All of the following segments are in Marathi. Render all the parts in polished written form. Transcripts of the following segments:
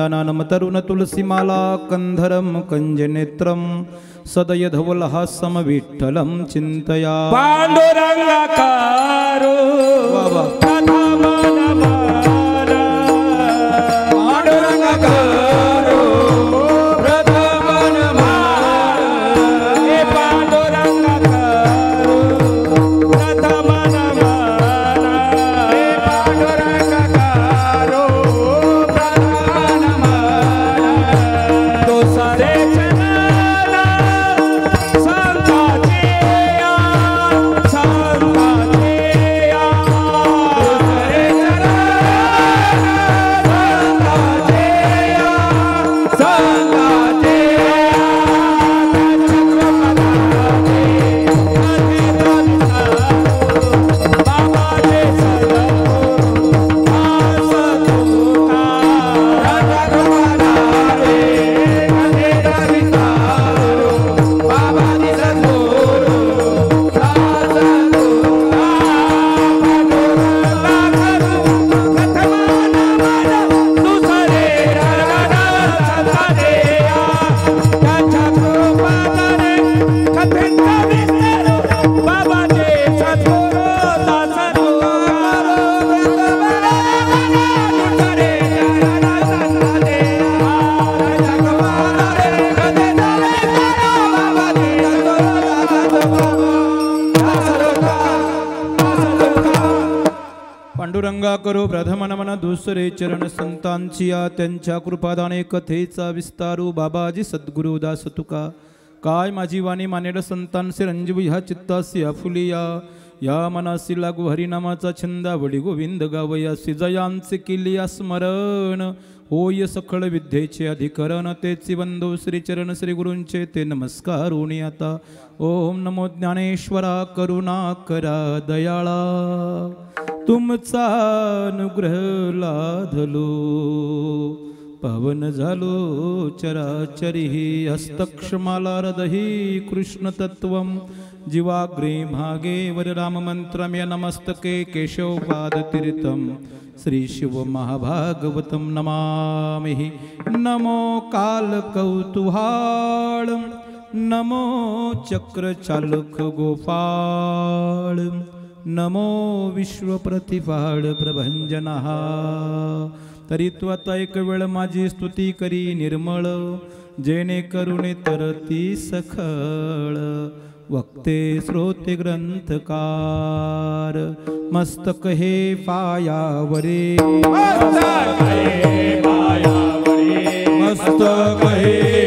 गजाननं तरुण तुलसीमाला कंधरं कंजनेत्रं सदय धवलहासं विठ्ठलं चिंतया पांडुरंगाकारो पांडुरंगा करो प्रथम नमन दुसरे चरण संतांची या त्यांच्या कृपादाने कथेचा विस्तारू बाबाजी सद्गुरु दास तुका काय माझी वाणी मानेड संतांसे रंजू ह्या चित्तासी आफुलिया या मनासी लागू हरिनामाचा छंदावडी गोविंद गावयासी जयांचे किलिया स्मरण होय सखळ विद्येचे अधिकरण तेची वंदो श्री चरण श्री गुरूंचे ते नमस्कार होणी आता ओम नमो ज्ञानेश्वरा करुणा करा दयाळा तुमचा अनुग्रह लाधलो पावन झालो चराचरी हस्तक्षमाला हृदही कृष्ण तत्वम जीवाग्रे भागे वर राम मंत्रम या नमस्तके केशवपाद तीर्थम श्री शिव महाभागवतम नमामि नमो काल कौतुहाळ नमो चक्र चालक गोपाळ नमो विश्व प्रतिपाळ प्रभंजनः तरी तू आता एक वेळ माझी स्तुती करी निर्मळ जेणे करुणे तरती सखळ वक्ते श्रोते ग्रंथकार मस्तक हे पायावरे मस्तक हे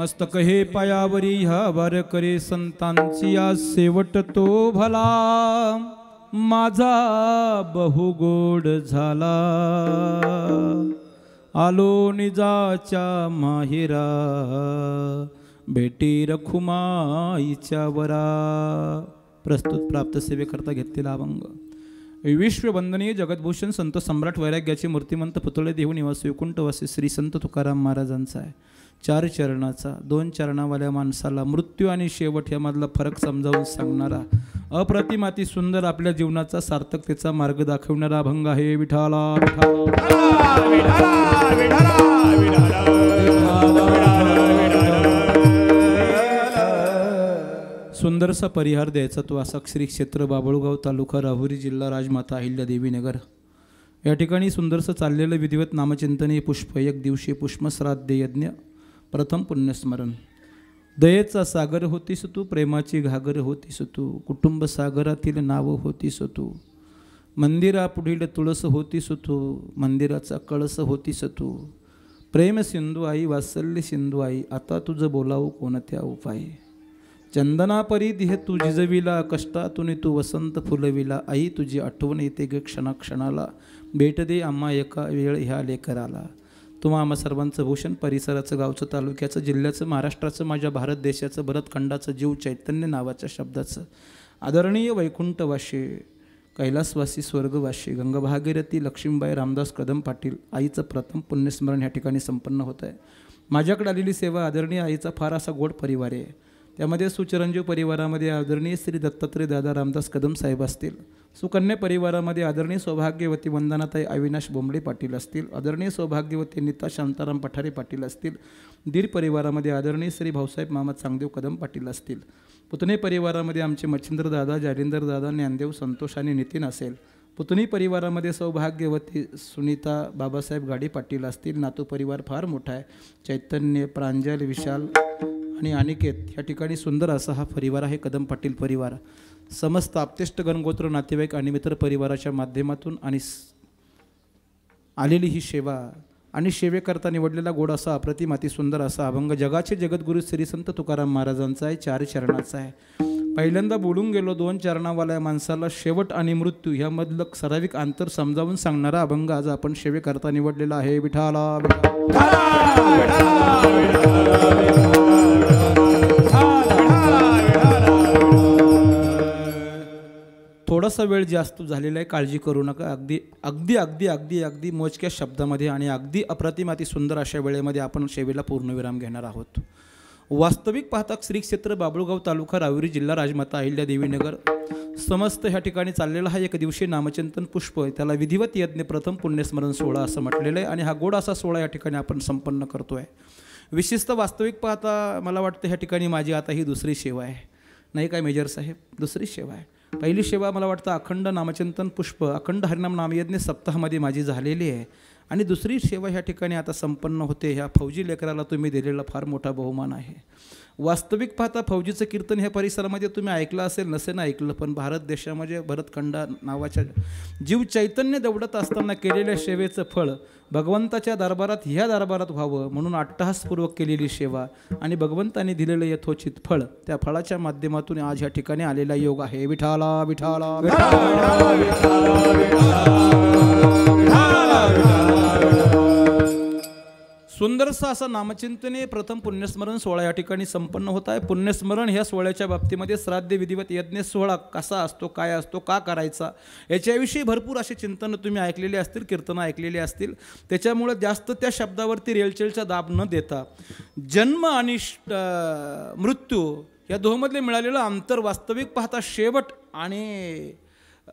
मस्तक हे पायावरी ह्या वार करे संतांची या शेवट तो भला माझा बहुगोड झाला आलो निजाच्या माहिरा भेटी रखुमाईच्या वरा प्रस्तुत प्राप्त सेवेकरता घेतलेला अभंग विश्ववंदनीय जगद्भूषण संत सम्राट वैराग्याचे मूर्तिमंत पुतळे देहू निवासी वैकुंठवासी श्री संत तुकाराम महाराजांचा आहे 4 चरणाचा 2 चरणावाल्या माणसाला मृत्यू आणि शेवट यामधला फरक समजावून सांगणारा अप्रतिमाती सुंदर आपल्या जीवनाचा सार्थकतेचा मार्ग दाखवणारा अभंग आहे विठाला सुंदरसा परिहार द्यायचा तो असा श्री क्षेत्र बाबळगाव तालुका राहुरी जिल्हा राजमाता अहिल्यादेवी नगर या ठिकाणी सुंदरसं चाललेलं विधिवत नामचिंतन हे पुष्प एक दिवशी पुष्पश्राद्ध यज्ञ प्रथम पुण्यस्मरण दयेचा सागर होतीस तू, प्रेमाची घागर होतीस तू, कुटुंब सागरातील नाव होतीस तू, मंदिरा पुढील तुळस होतीस तू, मंदिराचा कळस होतीस तू, प्रेम सिंधू आई, वात्सल्य सिंधू आई, आता तुझं बोलावं कोणत्या उपाय, चंदना परी हे तू जिजविला, कष्टातून तू वसंत फुलविला, आई तुझी आठवण येते ग क्षणाक्षणाला, भेट दे आम्हा एका वेळ ह्या लेकराला, तुम्हा आम्हा सर्वांचं भूषण, परिसराचं, गावचं, तालुक्याचं, जिल्ह्याचं, महाराष्ट्राचं, माझ्या भारत देशाचं, भरतखंडाचं, जीव चैतन्य नावाच्या शब्दाचं, आदरणीय वैकुंठवाशी, कैलासवासी, स्वर्गवासी, गंगा भागीरथी लक्ष्मीबाई रामदास कदम पाटील आईचं प्रथम पुण्यस्मरण ह्या ठिकाणी संपन्न होत आहे. माझ्याकडे आलेली सेवा आदरणीय आईचा फार असा गोड परिवार आहे. त्यामध्ये सुचिरंजीव परिवारामध्ये आदरणीय श्री दत्तात्रय दादा रामदास कदम साहेब असतील, सुकन्या परिवारामध्ये आदरणीय सौभाग्यवती वंदनाताई अविनाश बोंबळे पाटील असतील, आदरणीय सौभाग्यवती नीता शांताराम पठारे पाटील असतील, दीर परिवारामध्ये आदरणीय श्री भाऊसाहेब मामा चांगदेव कदम पाटील असतील, पुतणे परिवारामध्ये आमचे मच्छिंद्र दादा, जालिंदर दादा, ज्ञानदेव, संतोष आणि नितीन असेल, पुतणी परिवारामध्ये सौभाग्यवती सुनीता बाबासाहेब गाडी पाटील असतील, नातू परिवार फार मोठा आहे, चैतन्य, प्रांजल, विशाल आणि अनिकेत ह्या ठिकाणी सुंदर असा हा परिवार आहे कदम पाटील परिवार. समस्त आप्तेष्ट गणगोत्र नातेवाईक आणि मित्र परिवाराच्या माध्यमातून आणि आलेली ही सेवा आणि सेवेकरता निवडलेला गोड असा अप्रतिम अति सुंदर असा अभंग जगाचे जगद्गुरू श्री संत तुकाराम महाराजांचा आहे. 4 चरणाचा आहे. पहिल्यांदा बोलून गेलो 2 चरणावाल्या माणसाला शेवट आणि मृत्यू ह्यामधलं ठराविक अंतर समजावून सांगणारा अभंग आज आपण सेवेकरता निवडलेला आहे. विठाला थोडासा वेळ जास्त झालेला आहे, काळजी करू नका. अगदी अगदी अगदी अगदी अगदी मोजक्या शब्दामध्ये आणि अगदी अप्रतिम अति सुंदर अशा वेळेमध्ये आपण सेवेला पूर्णविराम घेणार आहोत. वास्तविक पाहता श्री क्षेत्र बाबुळगाव तालुका राहुरी जिल्हा राजमाता अहिल्यादेवी नगर समस्त ह्या ठिकाणी चाललेला हा एक दिवसीय नामचिंतन पुष्प, त्याला विधिवत यज्ञ प्रथम पुण्यस्मरण सोहळा असं म्हटलेलं आहे आणि हा गोड असा सोहळा या ठिकाणी आपण संपन्न करतोय. विशेषतः वास्तविक पाहता मला वाटतं ह्या ठिकाणी माझी आता ही दुसरी सेवा आहे, नाही काय मेजर साहेब? दुसरी सेवा आहे. पहिली सेवा मला वाटतं अखंड नामचिंतन पुष्प अखंड हरिनाम नामयज्ञ सप्ताहामध्ये माझी झालेली आहे आणि दुसरी सेवा ह्या ठिकाणी आता संपन्न होते. ह्या फौजी लेकराला तुम्ही दिलेला फार मोठा बहुमान आहे. वास्तविक पाहता फौजीचं कीर्तन ह्या परिसरामध्ये तुम्ही ऐकलं असेल, नसेल ऐकलं, पण भारत देशामध्ये भरतखंडा नावाच्या जीव चैतन्य दौडत असताना केलेल्या सेवेचं फळ भगवंताच्या दरबारात ह्या दरबारात व्हावं म्हणून अट्टहासपूर्वक केलेली सेवा आणि भगवंताने दिलेलं यथोचित फळ, त्या फळाच्या माध्यमातून आज ह्या ठिकाणी आलेला योग आहे. विठाला विठाला सुंदरसा असा नामचिंतने प्रथम पुण्यस्मरण सोहळा या ठिकाणी संपन्न होत आहे. पुण्यस्मरण ह्या सोहळ्याच्या बाबतीमध्ये श्राद्ध विधिवत यज्ञ सोहळा कसा असतो, काय असतो, का करायचा याच्याविषयी भरपूर असे चिंतन तुम्ही ऐकलेले असतील, कीर्तनं ऐकलेली असतील. त्याच्यामुळे जास्त त्या शब्दावरती रेलचेलचा दाब न देता जन्म आणि मृत्यू या दोहोंमधले मिळालेलं अंतर वास्तविक पाहता शेवट आणि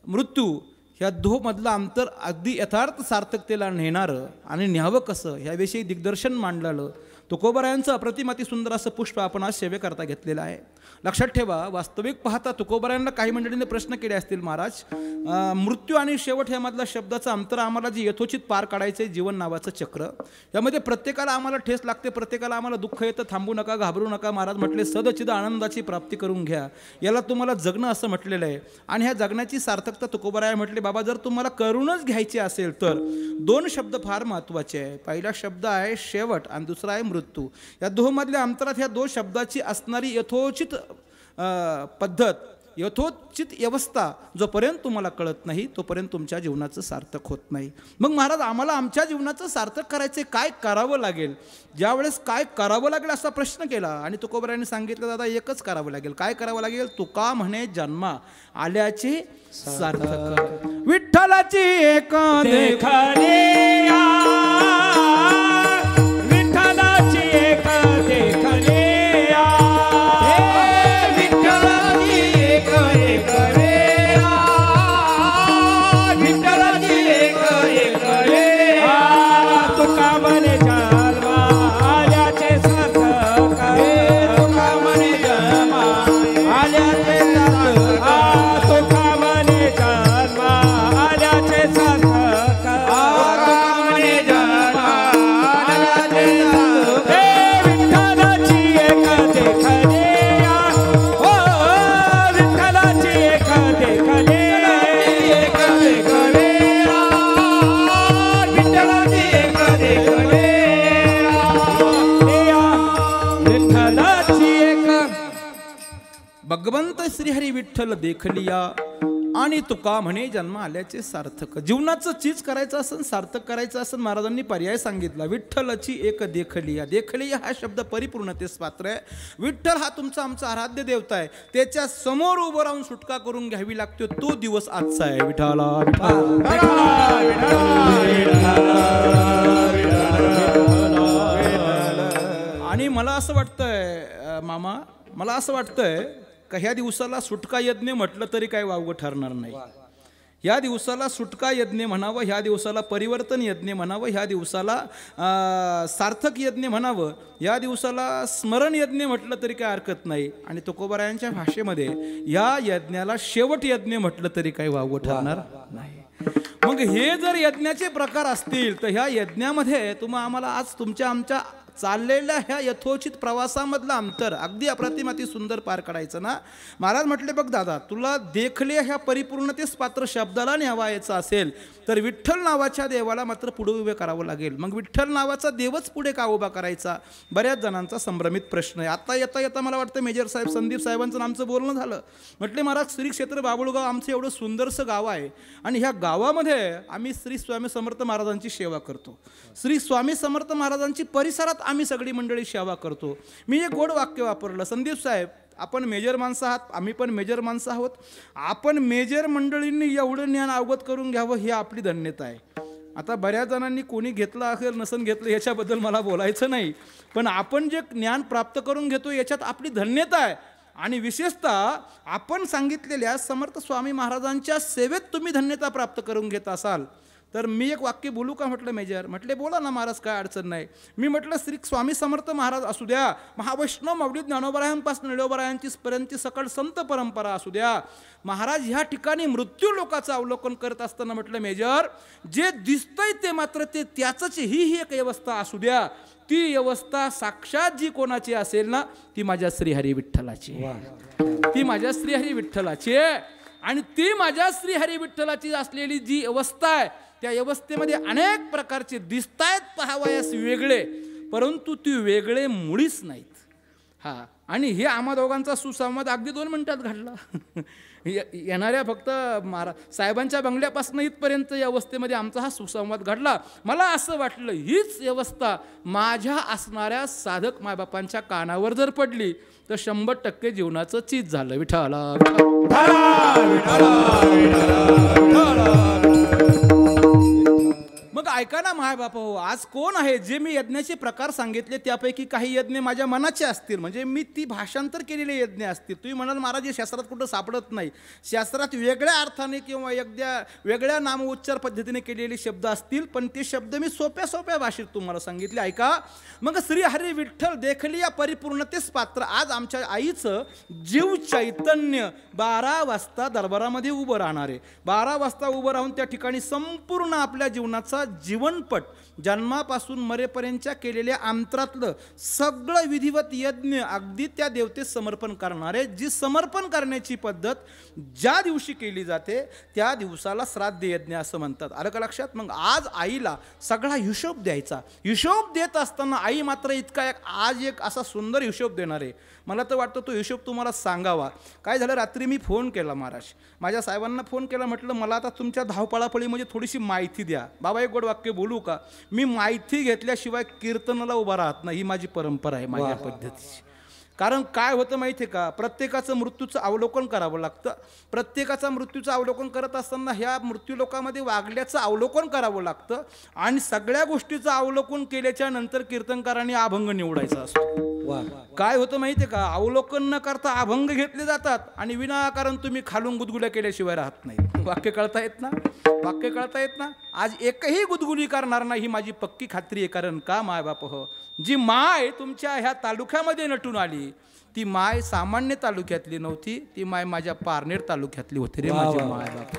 मृत्यू ह्या दोहोंमधलं अंतर अगदी यथार्थ सार्थकतेला नेणारं आणि न्यावं कसं ह्याविषयी दिग्दर्शन मांडलेलं तुकोबारायांचं अप्रतिम अति सुंदर असं पुष्प आपण आज सेवेकरता घेतलेलं आहे. लक्षात ठेवा, वास्तविक पाहता तुकोबारायांना काही मंडळींनी प्रश्न केले असतील, महाराज मृत्यू आणि शेवट ह्यामधला शब्दाचं अंतर आम्हाला जे यथोचित पार काढायचं आहे जीवन नावाचं चक्र, यामध्ये प्रत्येकाला आम्हाला ठेस लागते, प्रत्येकाला आम्हाला दुःख येतं, थांबू नका, घाबरू नका. महाराज म्हटले सदचिद आनंदाची प्राप्ती करून घ्या, याला तुम्हाला जगणं असं म्हटलेलं आहे. आणि ह्या जगण्याची सार्थकता तुकोबाराय म्हटले, बाबा जर तुम्हाला करूनच घ्यायची असेल तर 2 शब्द फार महत्त्वाचे आहे. पहिला शब्द आहे शेवट आणि दुसरा आहे मृत्यू. या दोहोंमधल्या अंतरात ह्या 2 शब्दाची असणारी यथोचित पद्धत, यथोचित व्यवस्था जोपर्यंत तुम्हाला कळत नाही तोपर्यंत तुमच्या जीवनाचं सार्थक होत नाही. मग महाराज आम्हाला आमच्या जीवनाचं सार्थक करायचे काय करावं लागेल? ज्यावेळेस काय करावं लागेल असा प्रश्न केला आणि तुकोबारायांनी सांगितलं, दादा एकच करावं लागेल. काय करावं लागेल? तुका म्हणे जन्मा आल्याचे सार्थक, विठ्ठलाची एक देखणे विठ्ठलाची एक देखणे भगवंत श्रीहरी विठ्ठल देखलिया आणि तुका म्हणे जन्म आल्याचे सार्थक. जीवनाचं चीज करायचं असेल, सार्थक करायचं असेल, महाराजांनी पर्याय सांगितला. विठ्ठलची एक देखलिया. देखलिया हा शब्द परिपूर्णतेस पात्र आहे. विठ्ठल हा तुमचा आमचा आराध्य देवता आहे. त्याच्या समोर उभं राहून सुटका करून घ्यावी लागतो. तो दिवस आजचा आहे. विठ्ठला आणि मला असं वाटतंय मामा, मला असं वाटतंय का ह्या दिवसाला सुटका यज्ञ म्हटलं तरी काय वावगं ठरणार नाही. ह्या दिवसाला सुटका यज्ञ म्हणावं, ह्या दिवसाला परिवर्तन यज्ञ म्हणावं, ह्या दिवसाला सार्थक यज्ञ म्हणावं, या दिवसाला स्मरण यज्ञ म्हटलं तरी काय हरकत नाही. आणि तुकोबारायांच्या भाषेमध्ये या यज्ञाला शेवट यज्ञ म्हटलं तरी काही वावगं ठरणार नाही. मग हे जर यज्ञाचे प्रकार असतील तर ह्या यज्ञामध्ये तुम्हा आम्हाला आज तुमच्या आमच्या चाललेल्या ह्या यथोचित प्रवासामधलं अंतर अगदी अप्रतिम अति सुंदर पार काढायचं ना. महाराज म्हटले बघ दादा, तुला देखले ह्या परिपूर्णतेस पात्र शब्दाला न्यावायचं असेल तर विठ्ठल नावाच्या देवाला मात्र पुढे उभे करावं लागेल. मग विठ्ठल नावाचा देवच पुढे का उभा करायचा, बऱ्याच जणांचा संभ्रमित प्रश्न आहे. आता येता येता मला वाटतं मेजर साहेब संदीप साहेबांचं आमचं बोलणं झालं. म्हटले महाराज श्री क्षेत्र बाबुळगाव आमचं एवढं सुंदरसं गाव आहे आणि ह्या गावामध्ये आम्ही श्री स्वामी समर्थ महाराजांची सेवा करतो. श्री स्वामी समर्थ महाराजांची परिसरात आम्ही सगळी मंडळी सेवा करतो. मी एक गोड वाक्य वापरलं, संदीप साहेब आपण मेजर माणसं आहात, आम्ही पण मेजर माणसं आहोत. आपण मेजर मंडळींनी एवढं ज्ञान अवगत करून घ्यावं ही आपली धन्यता आहे. आता बऱ्याच जणांनी कोणी घेतलं असेल नसन घेतलं याच्याबद्दल मला बोलायचं नाही, पण आपण जे ज्ञान प्राप्त करून घेतो याच्यात आपली धन्यता आहे. आणि विशेषतः आपण सांगितलेल्या समर्थ स्वामी महाराजांच्या सेवेत तुम्ही धन्यता प्राप्त करून घेत असाल तर मी एक वाक्य बोलू का म्हटलं मेजर. म्हटले बोला ना महाराज, काय अडचण नाही. मी म्हटलं श्री स्वामी समर्थ महाराज असू द्या, महावैष्णव माऊली ज्ञानोबरायांपासून निळोबरायांची पर्यंतची सकळ संत परंपरा असू द्या, महाराज ह्या ठिकाणी मृत्यू लोकाचं अवलोकन करत असताना म्हटलं मेजर जे दिसतंय ते मात्र ते त्याचंच ही एक व्यवस्था असू द्या. ती व्यवस्था साक्षात जी कोणाची असेल ना ती माझ्या श्रीहरी विठ्ठलाची, ती माझ्या श्रीहरी विठ्ठलाची आहे. आणि ती माझ्या श्रीहरी विठ्ठलाची असलेली जी अवस्था आहे त्या अवस्थेमध्ये अनेक प्रकारचे दिसतायत पहावयास वेगळे, परंतु ती वेगळे मुळीच नाहीत. हा, आणि हे आम्हा दोघांचा सुसंवाद अगदी 2 मिनिटात घडला. येणाऱ्या फक्त साहेबांच्या बंगल्यापासून इथपर्यंत या अवस्थेमध्ये आमचा हा सुसंवाद घडला. मला असं वाटलं हीच व्यवस्था माझ्या असणाऱ्या साधक मायबापांच्या कानावर जर पडली तर 100% जीवनाचं चीज झालं. विठ्ठला मग ऐका ना मायबाप हो, आज कोण आहे जे मी यज्ञाचे प्रकार सांगितले त्यापैकी काही यज्ञ माझ्या मनाचे असतील, म्हणजे मी ती भाषांतर केलेले यज्ञ असतील. तुम्ही म्हणाल महाराज हे शास्त्रात कुठं सापडत नाही. शास्त्रात वेगळ्या अर्थाने किंवा वेगळ्या नामोच्चार पद्धतीने केलेले शब्द असतील, पण ते शब्द मी सोप्या सोप्या भाषेत तुम्हाला सांगितले. ऐका मग श्री हरी विठ्ठल देखली या परिपूर्णतेस पात्र. आज आमच्या आईचं जीव चैतन्य 12 वाजता दरबारामध्ये उभं राहणार आहे. 12 वाजता उभं राहून त्या ठिकाणी संपूर्ण आपल्या जीवनाचा जीवनपट जन्मापासून मरेपर्यंतच्या केलेल्या अंतरातलं सगळं विधिवत यज्ञ अगदी त्या देवतेस समर्पण करणारे. जी समर्पण करण्याची पद्धत ज्या दिवशी केली जाते त्या दिवसाला श्राद्ध यज्ञ असं म्हणतात. आलं का लक्षात. मग आज आईला सगळा हिशोब द्यायचा. हिशोब देत असताना आई मात्र इतका आज एक असा सुंदर हिशोब देणार आहे. मला तर वाटतं तो हिशोब तुम्हाला सांगावा. काय झालं, रात्री मी फोन केला महाराज, माझ्या साहेबांना फोन केला. म्हटलं मला आता तुमच्या धावपळापळीमध्ये थोडीशी माहिती द्या. बाबा एक गोड वाक्य बोलू का, मी माहिती घेतल्याशिवाय कीर्तनाला उभा राहत नाही. ही माझी परंपरा आहे माझ्या पद्धतीची. कारण काय होतं माहिती आहे का, प्रत्येकाचं मृत्यूचं अवलोकन करावं लागतं. प्रत्येकाचा मृत्यूचं अवलोकन करत असताना ह्या मृत्यूलोकामध्ये वागल्याचं अवलोकन करावं लागतं. आणि सगळ्या गोष्टीचं अवलोकन केल्याच्या नंतर कीर्तनकारांनी अभंग निवडायचा असतो. काय होतं माहिती आहे का, अवलोकन न करता अभंग घेतले जातात आणि विनाकारण तुम्ही खालून गुदगुल्या केल्याशिवाय राहत नाही. वाक्य कळता येत ना, वाक्य कळता येत ना. आज एकही गुदगुली करणार नाही ही माझी पक्की खात्री आहे. कारण का मायबाप हो, जी माय तुमच्या ह्या तालुक्यामध्ये नटून आली ती माय सामान्य तालुक्यातली नव्हती. ती माय माझ्या पारनेर तालुक्यातली होती रे माझी मायबाप.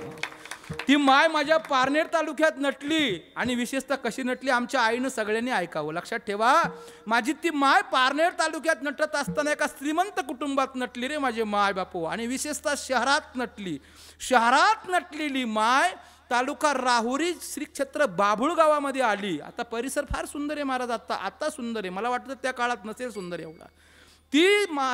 ती माय माझ्या पारनेर तालुक्यात नटली. आणि विशेषतः कशी नटली आमच्या आईनं सगळ्यांनी ऐकावं. लक्षात ठेवा, माझी ती माय पारनेर तालुक्यात नटत असताना एका श्रीमंत कुटुंबात नटली रे माझे माय बापू. आणि विशेषतः शहरात नटली. शहरात नटलेली माय तालुका राहुरी श्री क्षेत्र बाभुळगावामध्ये आली. आता परिसर फार सुंदर आहे महाराज, आता सुंदर आहे. मला वाटतं त्या काळात नसेल सुंदर एवढा. ती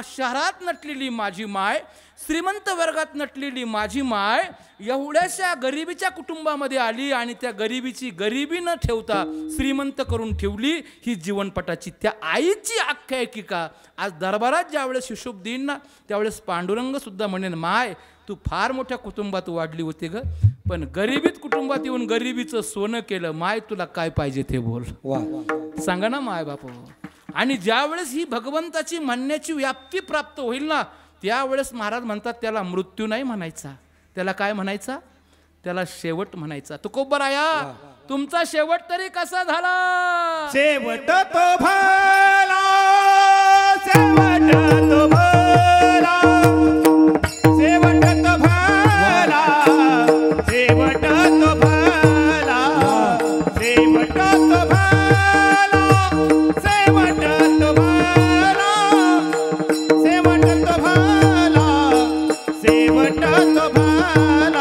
शहरात नटलेली माझी माय, श्रीमंत वर्गात नटलेली माझी माय एवढ्याशा गरिबीच्या कुटुंबामध्ये आली आणि त्या गरिबीची गरिबी न ठेवता श्रीमंत करून ठेवली. ही जीवनपटाची त्या आईची आख्यायिका आज दरबारात ज्यावेळेस हिशोब देईन ना त्यावेळेस पांडुरंग सुद्धा म्हणेन, माय तू फार मोठ्या कुटुंबात वाढली होती ग, पण गरिबीत कुटुंबात येऊन गरिबीचं सोनं केलं. माय तुला काय पाहिजे ते बोल. सांगा ना माय बाप. आणि ज्यावेळेस ही भगवंताची म्हणण्याची व्याप्ती प्राप्त होईल ना त्यावेळेस महाराज म्हणतात त्याला मृत्यू नाही म्हणायचा, त्याला काय म्हणायचा, त्याला शेवट म्हणायचा. तुकोबराया तुमचा शेवट तरी कसा झाला? शेवट तो भला, शेवट तो भला, शेवट तो भला, शेवट तो भला, शेवट तो भला, शेवट तो भला, शेवट तो भला, शेवट तो भला, शेवट तो भला,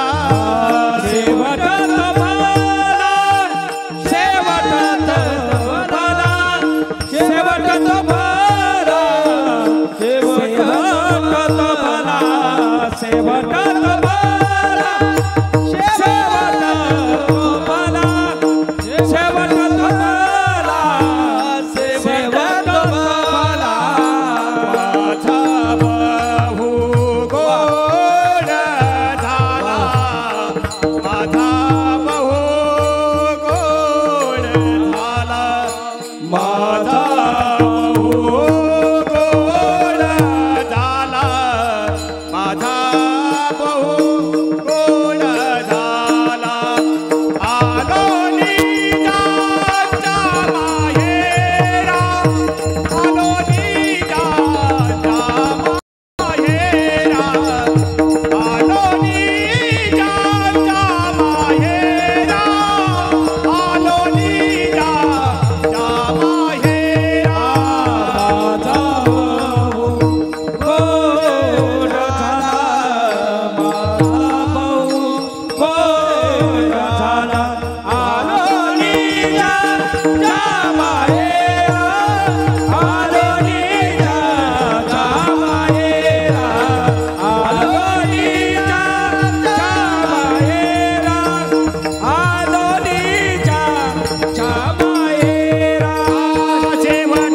शेवट तो भला, शेवट तो भला, शेवट तो भला, शेवट तो भला, शेवट तो भला, शेवट तो भला, शेवट तो भला. माझा बहु गोड झाला, माझा बहु गोड झाला, माझा बहु गोड झाला, माझा बहु गोड झाला. आलो निजाच्या माहेरा, आलो निजाच्या माहेरा, आलो निजाच्या माहेरा, आलो निजाच्या माहेरा. माझा बहु गोड झाला, माझा बहु गोड झाला. आलो निजाच्या माहेरा, आलो निजाच्या माहेरा, आलो निजाच्या माहेरा, आलो निजाच्या माहेरा. शेवट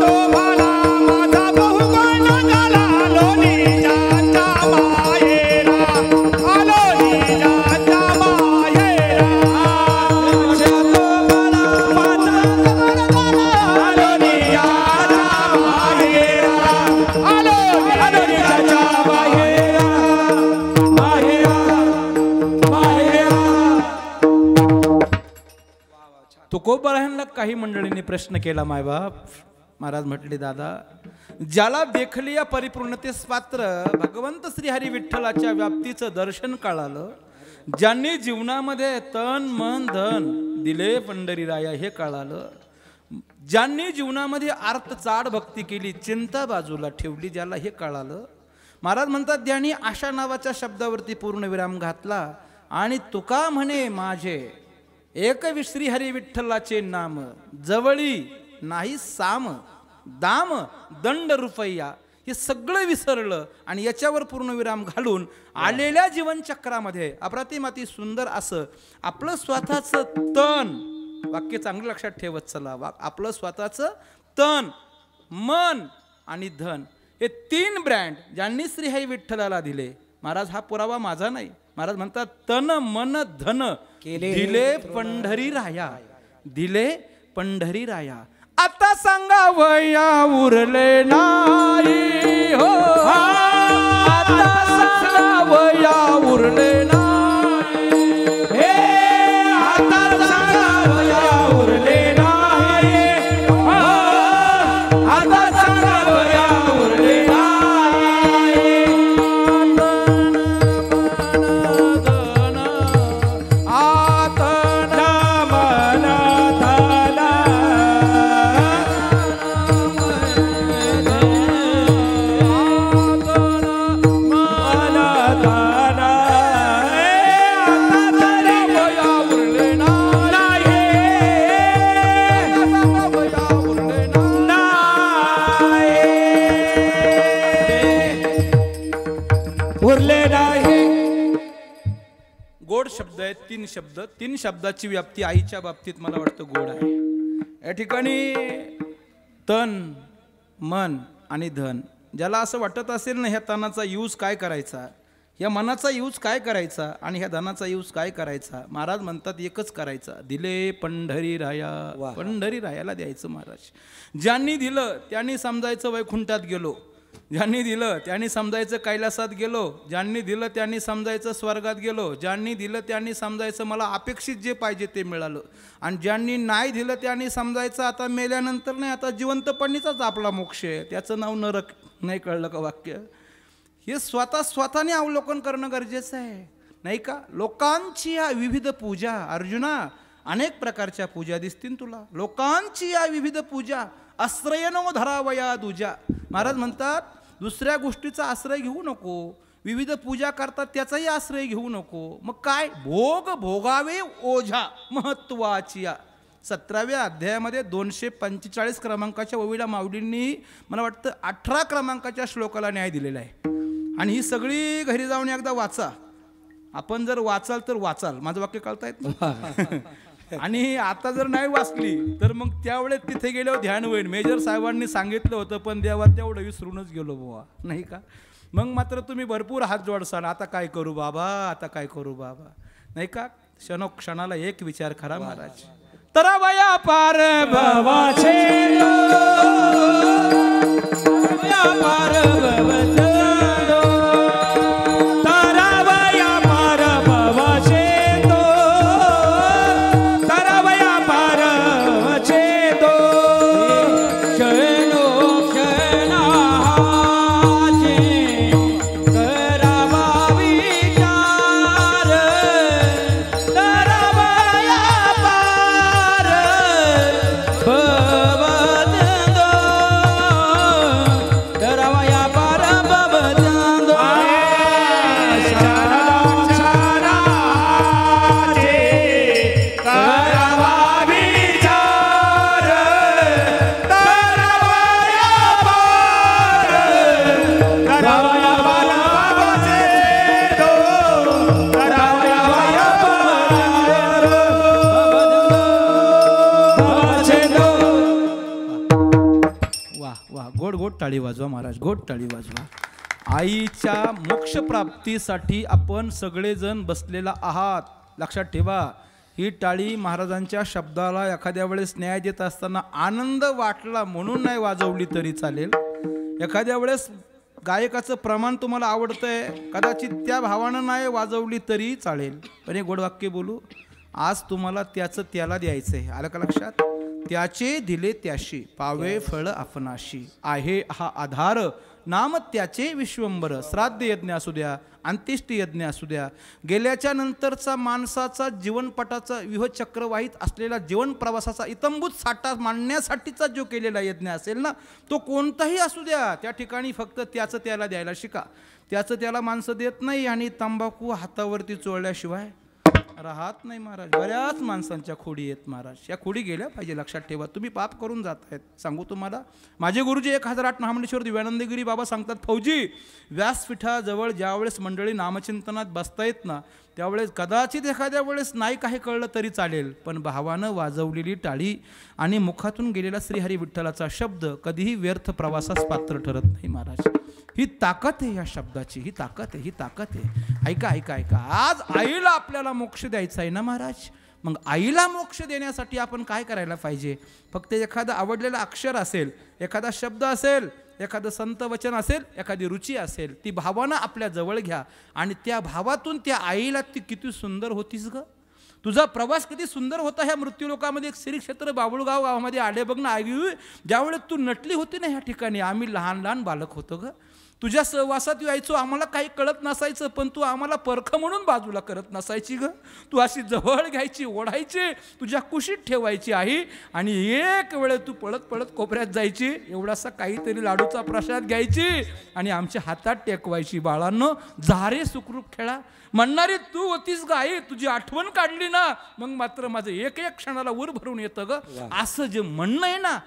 तो भला, माझा बहु गोड झाला, आलो निजाच्या माहेरा, आलो निजाच्या माहेरा. शेवट तो भला, माझा बहु गोड झाला, आलो निजाच्या माहेरा, आलो निजाच्या माहेरा, माहेरा, माहेरा. तुकोबरायांना काही मंडळींनी प्रश्न केला, मायबाप. महाराज म्हटले, दादा ज्याला देखलिया परिपूर्णतेस पात्र भगवंत श्री हरी विठ्ठलाच्या व्याप्तीचं दर्शन कळालं, ज्यांनी जीवनामध्ये तन मन धन दिले पंढरीराया हे कळालं, ज्यांनी जीवनामध्ये अर्थ चाड भक्ती केली, चिंता बाजूला ठेवली, ज्याला हे कळालं, महाराज म्हणतात ज्यांनी आशा नावाच्या शब्दावरती पूर्णविराम घातला आणि तुका म्हणे माझे एक श्री हरी विठ्ठलाचे नाम, जवळी नाही साम, दाम दंड रुपया, हे सगळं विसरलं आणि याच्यावर पूर्णविराम घालून आलेल्या जीवनचक्रामध्ये अप्रतिमाती सुंदर असं आपलं स्वतःचं तन, वाक्य चांगलं लक्षात ठेवत चला, आपलं स्वतःचं तन मन आणि धन हे 3 ब्रँड ज्यांनी श्री हरी विठ्ठलाला दिले. महाराज हा पुरावा माझा नाही, महाराज म्हणतात तन मन धन दिले पंढरी राया, दिले पंढरी राया. आता सांगा वया उरले नाही हो, आता सांगा वया उरले नाही, हे आता सांगा वया उरले नाही, आता सांगा वया उरले नाही. आता मन धन, मन धन, आहेत 3 शब्द. 3 शब्दाची व्याप्ती आईच्या बाबतीत मला वाटतं गोड आहे. या ठिकाणी तन, मन आणि धन. ज्याला असं वाटत असेल ना ह्या तनाचा यूज काय करायचा, या मनाचा यूज काय करायचा आणि ह्या धनाचा यूज काय करायचा, महाराज म्हणतात एकच करायचा. दिले पंढरी राया, पंढरी रायाला द्यायचं महाराज. ज्यांनी दिलं त्यांनी समजायचं वैकुंठात गेलो, ज्यांनी दिलं त्यांनी समजायचं कैलासात गेलो, ज्यांनी दिलं त्यांनी समजायचं स्वर्गात गेलो, ज्यांनी दिलं त्यांनी समजायचं मला अपेक्षित जे पाहिजे ते मिळालं, आणि ज्यांनी नाही दिलं त्यांनी समजायचं आता मेल्यानंतर नाही, आता जिवंतपणीचाच आपला मोक्ष आहे, त्याचं नाव नरक. नाही कळलं का वाक्य? हे स्वतःने अवलोकन करणं गरजेचं आहे, नाही का? लोकांची या विविध पूजा, अर्जुना अनेक प्रकारच्या पूजा दिसतील तुला. लोकांची या विविध पूजा आश्रयनो धरावया दुजा. महाराज म्हणतात दुसऱ्या गोष्टीचा आश्रय घेऊ नको, विविध पूजा करतात त्याचाही आश्रय घेऊ नको. मग काय? भोग भोगावे ओझा महत्वाची. 17व्या अध्यायामध्ये 245 क्रमांकाच्या ओवीला माऊलींनी मला वाटतं 18 क्रमांकाच्या श्लोकाला न्याय दिलेला आहे. आणि ही सगळी घरी जाऊन एकदा वाचा. आपण जर वाचाल तर वाचाल, माझं वाक्य कळतायत. आणि आता जर नाही वाचली तर मग त्यावेळेस तिथे गेल्यावर ध्यान होईल. मेजर साहेबांनी सांगितलं होतं पण देवा तेवढं विसरूनच गेलो बुवा, नाही का? मग मात्र तुम्ही भरपूर हात जोडसाल, आता काय करू बाबा, आता काय करू बाबा, नाही का? क्षणोक्षणाला एक विचार करा महाराज. तरावया पार भवाचे पार टाळी वाजवा महाराज, गोड टाळी वाजवा. आईच्या मोक्षप्राप्तीसाठी आपण सगळेजण बसलेला आहात, लक्षात ठेवा. ही टाळी महाराजांच्या शब्दाला एखाद्या वेळेस न्याय देत असताना आनंद वाटला म्हणून नाही वाजवली तरी चालेल. एखाद्या वेळेस गायकाचं प्रमाण तुम्हाला आवडतंय, कदाचित त्या भावानं नाही वाजवली तरी चालेल. पण हे गोड वाक्य बोलू, आज तुम्हाला त्याचं त्याला द्यायचं आहे. आलं का लक्षात? त्याचे दिले त्याशी पावे फळ आपणाशी. आहे हा आधार नाम त्याचे विश्वंबर. श्राद्ध यज्ञ असू द्या, अंत्येष्टी यज्ञ असू द्या, गेल्याच्या नंतरचा माणसाचा जीवनपटाचा विहचक्रवाहित असलेला जीवन प्रवासाचा इतंभूत साठा मांडण्यासाठीचा जो केलेला यज्ञ असेल ना, तो कोणताही असू द्या, त्या ठिकाणी फक्त त्याचं त्याला द्यायला शिका. त्याचं त्याला माणसं देत नाही आणि तंबाखू हातावरती चोळल्याशिवाय राहत नाही महाराज. बऱ्याच माणसांच्या खोडी आहेत महाराज, या खोडी गेल्या पाहिजे, लक्षात ठेवा. तुम्ही पाप करून जात आहेत. सांगू तुम्हाला, माझे गुरुजी 1008 महामंडलेश्वर दिव्यानंदगिरी बाबा सांगतात, फौजी व्यासपीठाजवळ ज्यावेळेस मंडळी नामचिंतनात बसतायत ना, त्यावेळेस कदाचित एखाद्या वेळेस नाही काही कळलं तरी चालेल, पण भावानं वाजवलेली टाळी आणि मुखातून गेलेला श्रीहरी विठ्ठलाचा शब्द कधीही व्यर्थ प्रवासास पात्र ठरत नाही महाराज. ही ताकद आहे या शब्दाची, ही ताकद आहे, ही ताकद आहे. ऐका ऐका ऐका, आज आईला आपल्याला मोक्ष द्यायचा आहे ना महाराज. मग आईला मोक्ष देण्यासाठी आपण काय करायला पाहिजे? फक्त एखादं आवडलेलं अक्षर असेल, एखादा शब्द असेल, एखादं संत वचन असेल, एखादी रुची असेल, ती भावानं आपल्या जवळ घ्या आणि त्या भावातून त्या आईला ती किती सुंदर होतीस ग, तुझा प्रवास किती सुंदर होता. ह्या मृत्यूलोकामध्ये एक श्री क्षेत्र बाबुळगाव गावामध्ये आले बघ ना आई, ज्यावेळेस तू नटली होती ना ह्या ठिकाणी, आम्ही लहान लहान बालक होतो ग, तुझ्या सहवासात यायचो, आम्हाला काही कळत नसायचं, पण तू आम्हाला परख म्हणून बाजूला करत नसायची ग. तू अशी जवळ घ्यायची, ओढायची, तुझ्या कुशीत ठेवायची आई, आणि एक वेळ तू पळत पळत कोपऱ्यात जायची, एवढासा काहीतरी लाडूचा प्रसाद घ्यायची आणि आमच्या हातात टेकवायची. बाळांनो, झारे सुखरूप खेळा म्हणणारी तू होतीस ग आई. तुझी आठवण काढली ना, मग मात्र माझं एक एक क्षणाला ऊर भरून येतं ग. असं जे म्हणणं आहे ना,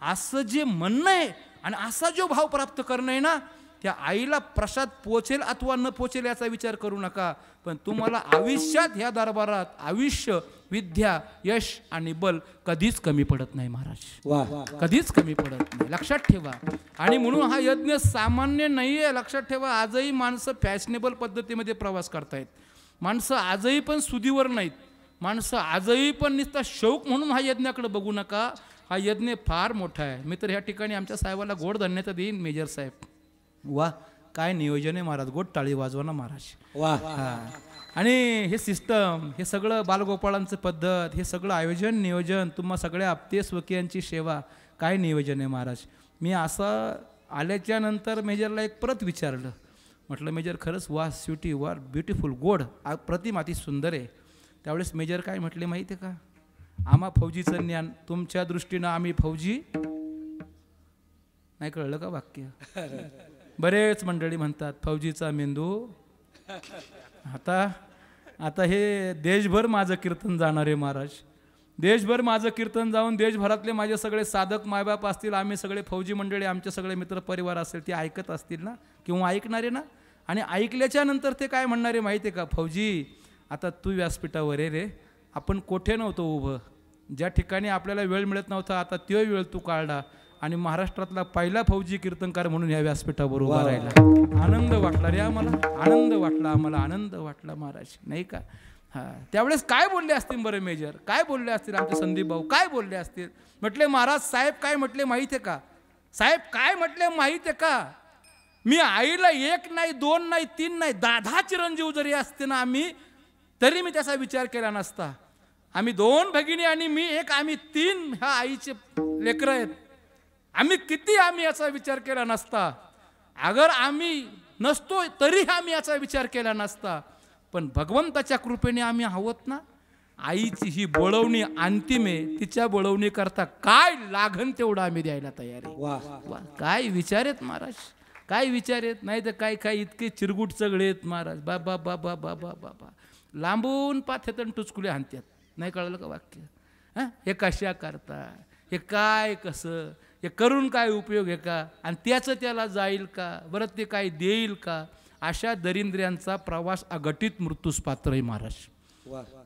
असं जे म्हणणं आहे आणि असा जो भाव प्राप्त करणं आहे ना, त्या आईला प्रसाद पोचेल अथवा न पोचेल याचा विचार करू नका, पण तुम्हाला आयुष्यात ह्या दरबारात आयुष्य, विद्या, यश आणि बल कधीच कमी पडत नाही महाराज, कधीच कमी पडत नाही, लक्षात ठेवा. आणि म्हणून हा यज्ञ सामान्य नाही आहे, लक्षात ठेवा. आजही माणसं फॅशनेबल पद्धतीमध्ये प्रवास करतायत, माणसं आजही पण सुदीवर नाहीत, माणसं आजही पण नुसता शौक म्हणून हा यज्ञाकडे बघू नका. हा यज्ञ फार मोठा आहे. मी तर ह्या ठिकाणी आमच्या साहेबाला गोड धन्यता देईन. मेजर साहेब, वा काय नियोजन आहे महाराज, गोड टाळी वाजवा ना महाराज. वा. आणि हे सिस्टम, हे सगळं बालगोपाळांचं पद्धत, हे सगळं आयोजन नियोजन, तुम्हा सगळ्या आपते स्वकीयांची सेवा, काय नियोजन आहे महाराज. मी असं आल्याच्या नंतर मेजरला एक परत विचारलं, म्हटलं मेजर खरंच वा स्वीटी, वा ब्युटिफुल, गोड प्रतिम, अति सुंदर आहे. त्यावेळेस मेजर काय म्हटले माहिती आहे का, आम्हा फौजीचं ज्ञान, तुमच्या दृष्टीनं आम्ही फौजी नाही. कळलं का वाक्य. बरेच मंडळी म्हणतात फौजीचा मेंदू. आता हे देशभर माझं कीर्तन जाणार आहे महाराज, देशभर माझं कीर्तन जाऊन देशभरातले माझे सगळे साधक मायबाप असतील, आम्ही सगळे फौजी मंडळी, आमचे सगळे मित्रपरिवार असेल, ते ऐकत असतील ना किंवा ऐकणारे ना. आणि ऐकल्याच्या नंतर ते काय म्हणणारे माहिती आहे का, फौजी आता तू व्यासपीठावर आहे रे, आपण कोठे नव्हतो उभं, ज्या ठिकाणी आपल्याला वेळ मिळत नव्हता आता तो वेळ तू काढला आणि महाराष्ट्रातला पहिला फौजी कीर्तनकार म्हणून या व्यासपीठावर उभा राहिला. आनंद वाटला रे आम्हाला, आनंद वाटला आम्हाला, आनंद वाटला महाराज, नाही का. हां, त्यावेळेस काय बोलले असतील बरं मेजर, काय बोलले असतील आमचे संदीप भाऊ, काय बोलले असतील. म्हटले महाराज साहेब काय म्हटले माहीत आहे का, साहेब काय म्हटले माहीत आहे का, मी आईला 1 नाही 2 नाही 3 नाही 10 चिरंजीव जरी असते ना आम्ही, तरी मी त्याचा विचार केला नसता. आम्ही 2 भगिनी आणि मी 1, आम्ही 3 ह्या आईचे लेकरं आहेत. आम्ही किती आम्ही याचा विचार केला नसता, अगर आम्ही नसतो तरी आम्ही याचा विचार केला नसता. पण भगवंताच्या कृपेने आम्ही आहोत ना. आईची ही बोळवणी अंतिम आहे, तिच्या बोळवणी करता काय लागन तेवढं आम्ही द्यायला तयार आहे. काय विचार आहेत महाराज, काय विचार आहेत. नाही तर काय काय इतके चिरगुट चगळे आहेत महाराज, बाबा बाबा बाबा बाबा, लांबून पाथ्यातून टुचकुले हाणत्यात. नाही कळलं का वाक्य. हां, हे कशा करता, हे काय कसं, हे करून काय उपयोग आहे का, आणि त्याचं त्याला जाईल का बरं, ते काय देईल का. अशा दरिंद्र्यांचा प्रवास अघटित मृत्यूस पात्र आहे महाराज.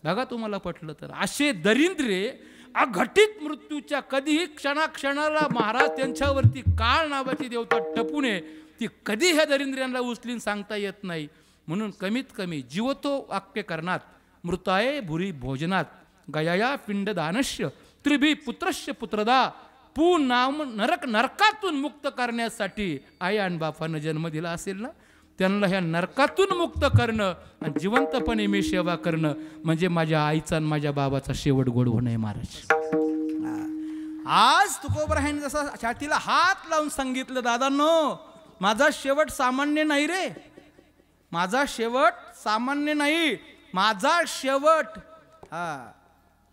बघा तुम्हाला पटलं तर, असे दरिंद्रे अघटित मृत्यूच्या कधीही क्षणाक्षणाला महाराज त्यांच्यावरती काळ नावाची देवता टपून आहे, ती कधी ह्या दरिंद्र्यांना उचलीन सांगता येत नाही. म्हणून कमीत कमी जीवतो वाक्यकरणात, मृताये भुरी भोजनात, गयाया पिंडदानश्य त्रिभी पुत्रश्य पुत्रदा, पू नाम नरक नरकातून मुक्त करण्यासाठी आई आणि बापानं जन्म दिला असेल ना, त्यांना ह्या नरकातून मुक्त करणं आणि जिवंतपणे मी सेवा करणं म्हणजे माझ्या आईचा आणि माझ्या बाबाचा शेवट गोड होणं आहे महाराज. आज तुकोबरायांनी जसं छातीला हात लावून सांगितलं, दादांनो माझा शेवट सामान्य नाही रे, माझा शेवट सामान्य नाही, माझा शेवट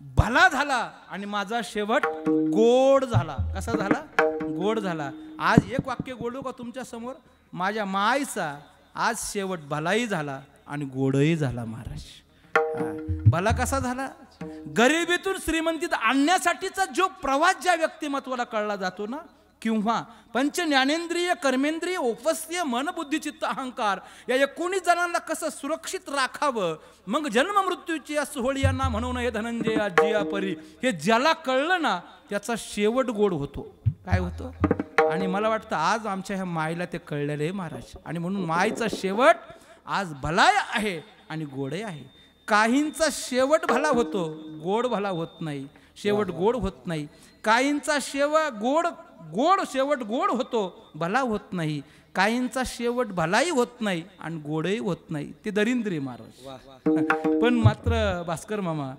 भला झाला आणि माझा शेवट गोड झाला. कसा झाला, गोड झाला. आज एक वाक्य बोलू का तुमच्या समोर, माझ्या माईचा आज शेवट भलाही झाला आणि गोडही झाला महाराज. भला कसा झाला, गरिबीतून श्रीमंतीत आणण्यासाठीचा जो प्रवास ज्या व्यक्तिमत्वाला कळला जातो ना, किंवा पंच ज्ञानेंद्रिय कर्मेंद्रिय उपस्थीय मन बुद्धी चित्त अहंकार या 19 जणांना कसं सुरक्षित राखावं, मग जन्म मृत्यूची या सोहळ्यांना म्हणून हे धनंजय जिया परी, हे ज्याला कळलं ना त्याचा शेवट गोड होतो. काय होतो, आणि मला वाटतं आज आमच्या ह्या माईला ते कळलेलं आहे महाराज. आणि म्हणून माईचा शेवट आज भलाय आहे आणि गोडही आहे. काहींचा शेवट भला होतो, गोड भला होत नाही, शेवट गोड होत नाही. काहींचा शेवट गोड शेवट गोड होतो, भला होत नाही. काहींचा शेवट भलाही होत नाही आणि गोडही होत नाही. ते दरिंद्री महाराज. पण मात्र भास्कर मामा,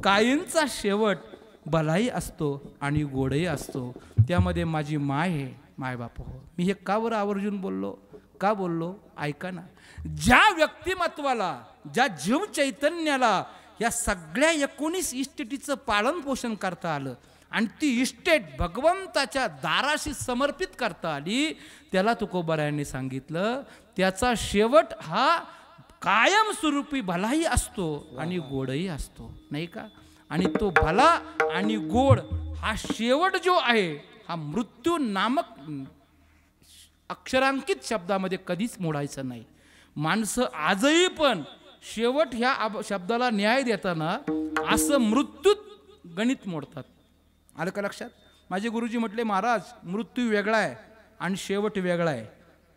काहींचा शेवट भलाही असतो आणि गोडही असतो. त्यामध्ये माझी माय आहे, मायबाप हो. मी हे का बरं आवर्जून बोललो, का बोललो ऐका ना. ज्या व्यक्तिमत्वाला, ज्या जीव चैतन्याला या सगळ्या 19 इस्टेटीचं पालन पोषण करता आलं आणि ती इस्टेट भगवंताच्या दाराशी समर्पित करता आली, त्याला तुकोबारायांनी सांगितलं त्याचा शेवट हा कायमस्वरूपी भलाही असतो आणि गोडही असतो, नाही का. आणि तो भला आणि गोड हा शेवट जो आहे हा मृत्यू नामक अक्षरांकित शब्दामध्ये कधीच मोडायचं नाही. माणसं आजही पण शेवट ह्या शब्दाला न्याय देताना असं मृत्यूत गणित मोडतात. आलं का लक्षात? माझे गुरुजी म्हटले, महाराज मृत्यू वेगळा आहे आणि शेवट वेगळा आहे,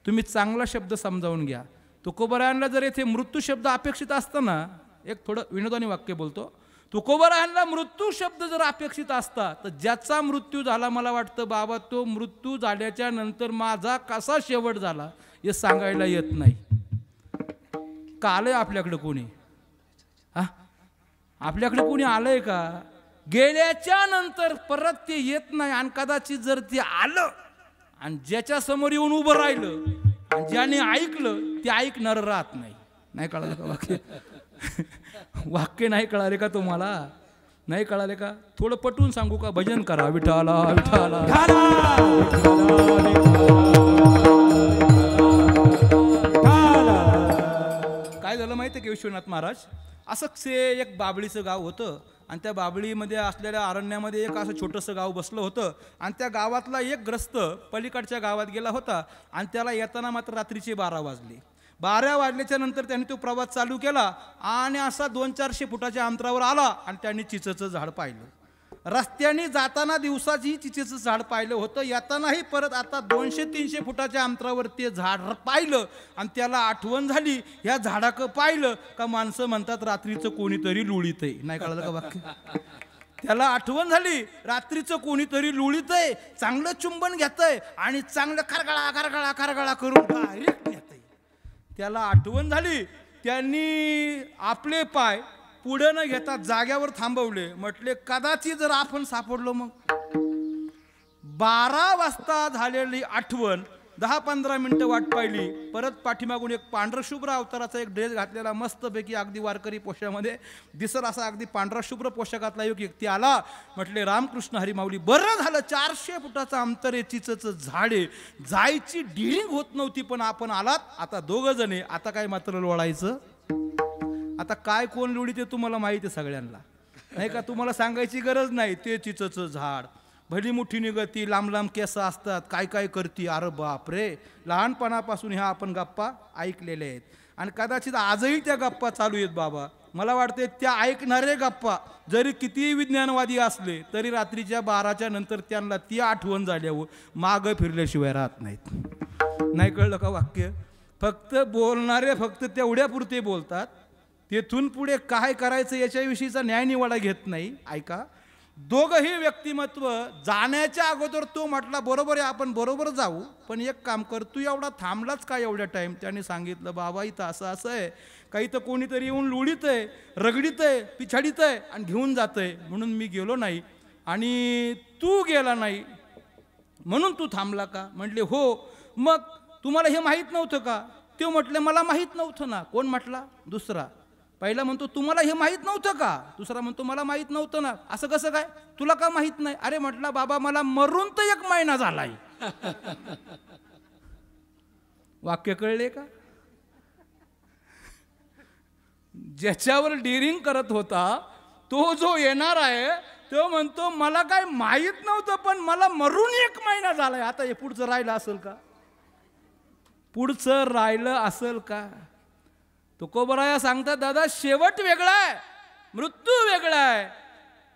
तुम्ही चांगला शब्द समजावून घ्या. तुकोबरायांना जर येथे मृत्यू शब्द अपेक्षित असताना, एक थोडं विनोदाने वाक्य बोलतो, तुकोबरायांना मृत्यू शब्द जर अपेक्षित असता तर ज्याचा मृत्यू झाला, मला वाटतं बाबा तो मृत्यू झाल्याच्या नंतर माझा कसा शेवट झाला हे सांगायला येत नाही. का आलंय आपल्याकडे कोणी? हा, आपल्याकडे कोणी आलंय का? गेल्याच्या नंतर परत ते येत नाही. आणि कदाचित जर ते आलं आणि ज्याच्या समोर येऊन उभं राहिलं आणि ज्याने ऐकलं ते ऐकणार राहत नाही. नाही कळालं का वाक्य? वाक्य नाही कळाले का तुम्हाला? नाही कळाले का? थोडं पटवून सांगू का? भजन करा, विठाला विठाला. काय झालं माहिती आहे की विश्वनाथ महाराज, असंच एक बाबळीचं गाव होतं आणि त्या बाबळीमध्ये असलेल्या अरण्यामध्ये एक असं छोटंसं गाव बसलं होतं आणि त्या गावातला एक ग्रस्त पलीकडच्या गावात गेला होता आणि त्याला येताना मात्र रात्रीचे 12 वाजले. 12 वाजल्याच्या नंतर त्यांनी तो प्रवास चालू केला आणि असा 200-400 फुटाच्या अंतरावर आला आणि त्यांनी चिचेचं झाड पाहिलं. रस्त्याने जाताना दिवसाची चिचेचं झाड पाहिलं होतं, येतानाही परत आता 200-300 फुटाच्या अंतरावर ते झाड पाहिलं आणि त्याला आठवण झाली, या झाडाकडं पाहिलं का माणसं म्हणतात रात्रीचं कोणीतरी लुळीतंय. नाही कळलं का वाक्य? त्याला आठवण झाली रात्रीचं कोणीतरी लुळीतंय, चांगलं चुंबन घेतंय आणि चांगलं खरगळा खरगळा खरगळा करून डायरेक्ट घेतंय. त्याला आठवण झाली, त्यांनी आपले पाय पुढे न घेता जाग्यावर थांबवले. म्हटले कदाचित जर आपण सापडलो मग. 12 वाजता झालेली आठवण 10-15 मिनिटं वाट पाहिली. परत पाठीमागून एक पांढरशुभ्र अवताराचा एक ड्रेस घातलेला मस्तपैकी अगदी वारकरी पोशामध्ये दिसत असा अगदी पांढराशुभ्र पोशाखातला एक व्यक्ती आला. म्हटले रामकृष्ण हरी माऊली. बरं झालं 400 फुटाचं अंतर आहे, चिचेचं झाड आहे, जायची डिरिंग होत नव्हती पण आपण आलात. आता 2 जण आहे, आता काय मात्र लोळायचं? आता काय कोण लोळी ते तुम्हाला माहिती आहे सगळ्यांना, नाही का? तुम्हाला सांगायची गरज नाही. ते चिचेचं झाड, भली मुठी निघती, लांब लांब केस असतात, काय काय करती. अरे बाप रे, लहानपणापासून ह्या आपण गप्पा ऐकलेल्या आहेत आणि कदाचित आजही त्या गप्पा चालू आहेत बाबा. मला वाटते त्या ऐकणारे गप्पा जरी कितीही विज्ञानवादी असले तरी रात्रीच्या 12च्या नंतर त्यांना ती आठवण झाल्यावर मागं फिरल्याशिवाय राहत नाहीत. नाही कळलं का वाक्य? फक्त बोलणारे फक्त तेवढ्यापुरते बोलतात, तेथून पुढे काय करायचं याच्याविषयीचा न्यायनिवाडा घेत नाही. ऐका, दोघंही व्यक्तिमत्व जाण्याच्या अगोदर तो म्हटला बरोबर आहे, आपण बरोबर जाऊ, पण एक काम कर, तू एवढा थांबलाच का एवढ्या टाईम? त्याने सांगितलं बाबा इथं असं असं आहे, काही तर कोणीतरी येऊन लुळीत आहे, रगडीत आहे, पिछाडीत आहे आणि घेऊन जात आहे, म्हणून मी गेलो नाही आणि तू गेला नाही म्हणून तू थांबला का? म्हटले हो. मग तुम्हाला हे माहीत नव्हतं का? ते म्हटले मला माहीत नव्हतं ना. कोण म्हटला? दुसरा. पहिला म्हणतो तुम्हाला हे माहीत नव्हतं का? दुसरा म्हणतो मला माहीत नव्हतं ना. असं कसं काय? तुला का माहीत नाही? अरे म्हटला बाबा मला मरून तर 1 महिना झालाय. वाक्य कळले का? ज्याच्यावर डिरिंग करत होता तो जो येणार आहे तो म्हणतो मला काय माहीत नव्हतं पण मला मरून 1 महिना झालाय. आता हे पुढचं राहिलं असेल का? पुढचं राहिलं असेल का? तुकोबराया सांगतात दादा शेवट वेगळा आहे, मृत्यू वेगळा आहे.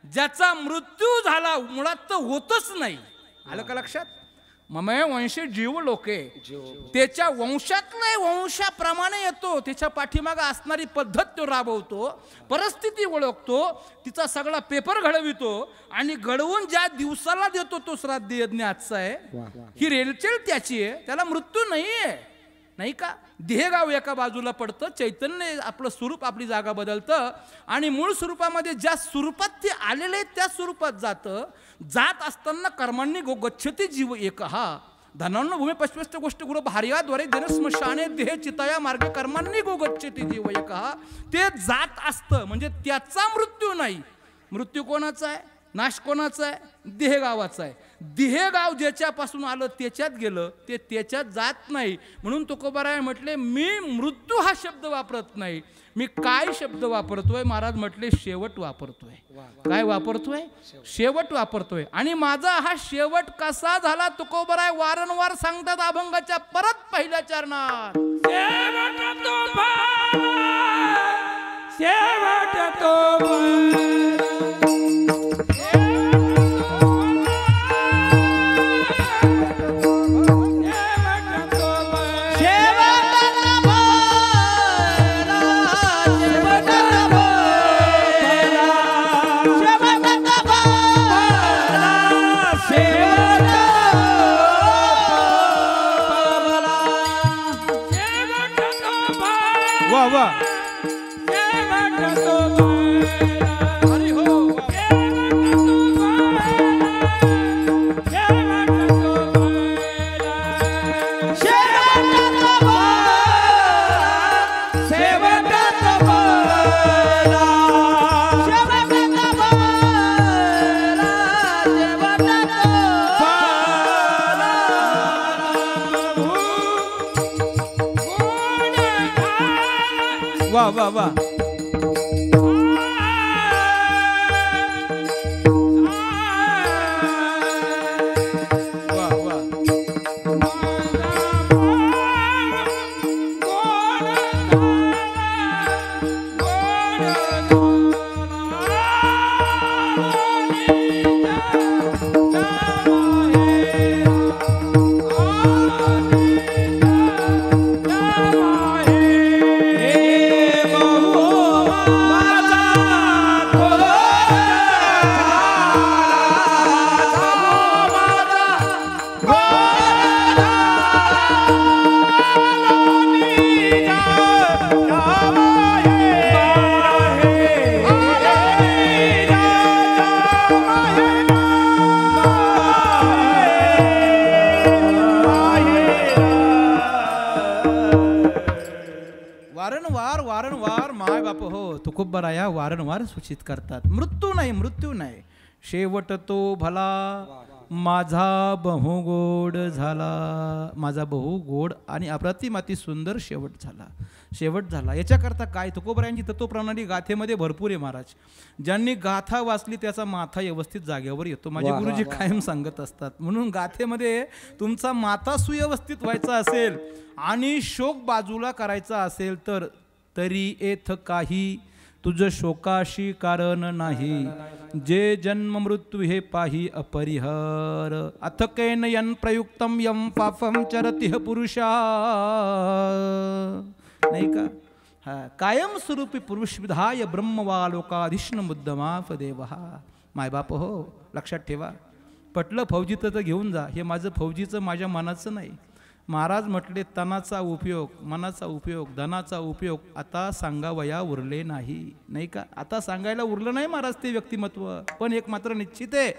ज्याचा मृत्यू झाला मुळात तर होतच नाही. आलं का लक्षात? ममय वंशी जीव लोके, त्याच्या वंशातले वंशाप्रमाणे येतो, त्याच्या पाठीमागे असणारी पद्धत तो राबवतो, परिस्थिती ओळखतो, तिचा सगळा पेपर घडवितो आणि घडवून ज्या दिवसाला देतो तो श्राद्ध यज्ञ आजचा आहे, ही रेलचेल त्याची आहे. त्याला मृत्यू नाही आहे, नाही का? देहगाव एका बाजूला पडतं, चैतन्य आपलं स्वरूप आपली जागा बदलतं आणि मूळ स्वरूपामध्ये ज्या स्वरूपात ते आलेले त्या स्वरूपात जातं. जात असताना कर्मांनी गच्छती जीव एकहा, धनान्न भूमी पश्चिमस्थ गोष्ट गुरु भार्याद्वारे जन स्मशाने देह चिताया मार्गे कर्मांनी गच्छती जीव एकहा. ते जात असतं म्हणजे त्याचा मृत्यू नाही. मृत्यू कोणाचा आहे? नाश कोणाचा आहे? देहगावाचा आहे. देहगाव ज्याच्यापासून आलं त्याच्यात गेलं, ते त्याच्यात जात नाही. म्हणून तुकोबाराय म्हटले मी मृत्यू हा शब्द वापरत नाही, मी काय शब्द वापरतोय? महाराज म्हटले शेवट वापरतोय. काय वापरतोय? शेवट वापरतोय. आणि माझा हा शेवट कसा झाला तुकोबाराय वारंवार सांगतात अभंगाच्या परत पहिल्या चरणात. शेवट तो वा वा वा. वारंवार माय बाप हो तुकोबाराया वारंवार सूचित करतात, मृत्यू नाही, मृत्यू नाही. शेवट तो भला माझा बहु गोड झाला, माझा बहु गोड आणि अप्रतिम अति सुंदर शेवट झाला, शेवट झाला. याच्याकरता काय? तुकोबारायांची तत्वप्रणाली गाथेमध्ये भरपूर आहे महाराज. ज्यांनी गाथा वाचली त्याचा माथा व्यवस्थित जागेवर येतो, माझे गुरुजी कायम सांगत असतात. म्हणून गाथेमध्ये तुमचा माथा सुव्यवस्थित व्हायचा असेल आणि शोक बाजूला करायचा असेल तर तरी येथ काही तुझ शोकाशी कारण नाही, जे जन्म मृत्यू हे पाही अपरिहार. अथकेन यन प्रयुक्तम यम पापम चरतिह पुरुषा, नाही का? हा, कायम स्वरूपी पुरुष विधाय ब्रह्मवालोकाधिष्ण मुद्दमाफ देवहा. मायबाप हो, लक्षात ठेवा. पटलं फौजीचं तर घेऊन जा, हे माझं फौजीचं माझ्या मनाचं नाही. महाराज म्हटले तनाचा उपयोग, मनाचा उपयोग, धनाचा उपयोग आता सांगावया उरले नाही, नाही का? आता सांगायला उरलं नाही महाराज ते व्यक्तिमत्व. पण एक मात्र निश्चित आहे,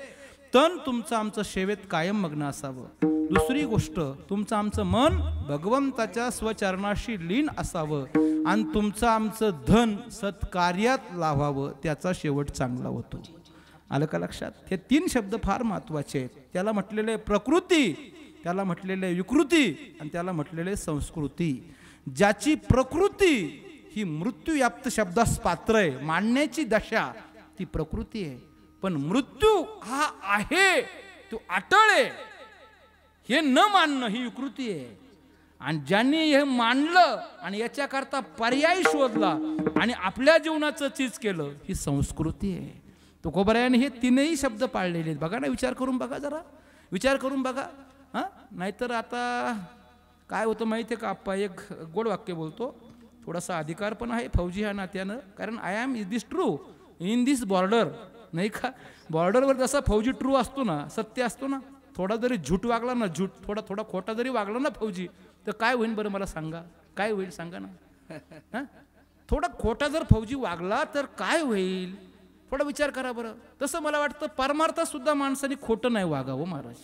तन तुमचं आमचं सेवेत कायम मग्न असावं. दुसरी गोष्ट, तुमचं आमचं मन भगवंताच्या स्वचरणाशी लीन असावं आणि तुमचं आमचं धन सत्कार्यात लावावं, त्याचा शेवट चांगला होतो. आलं का लक्षात? हे तीन शब्द फार महत्वाचे आहेत. त्याला म्हटलेले प्रकृती, त्याला म्हटलेले विकृती आणि त्याला म्हटलेले संस्कृती. ज्याची प्रकृती ही मृत्यूव्याप्त शब्दास पात्र आहे, मानण्याची दशा ती प्रकृती आहे. पण मृत्यू हा आहे तो अटळ आहे, हे न मानणं ही विकृती आहे. आणि ज्यांनी हे मानलं आणि याच्याकरता पर्याय शोधला आणि आपल्या जीवनाचं चीज केलं, ही संस्कृती आहे. तुकोबारायांनी हे तीनही शब्द पाळलेले आहेत. बघा ना, विचार करून बघा, जरा विचार करून बघा. हां, नाहीतर आता काय होतं माहिती आहे का आप्पा, एक गोड वाक्य बोलतो, थोडासा अधिकार पण आहे फौजी ह्या नात्यानं, कारण I am is this true in this border, नाही का? बॉर्डरवर जसा फौजी ट्रू असतो ना, सत्य असतो ना, थोडा जरी झूट वागला ना, थोडा खोटा जरी वागला ना फौजी, तर काय होईल बरं मला सांगा? काय होईल सांगा ना? हां, थोडा खोटा जर फौजी वागला तर काय होईल? थोडा विचार करा बरं. तसं मला वाटतं परमार्थात सुद्धा माणसाने खोटं नाही वागावं महाराज.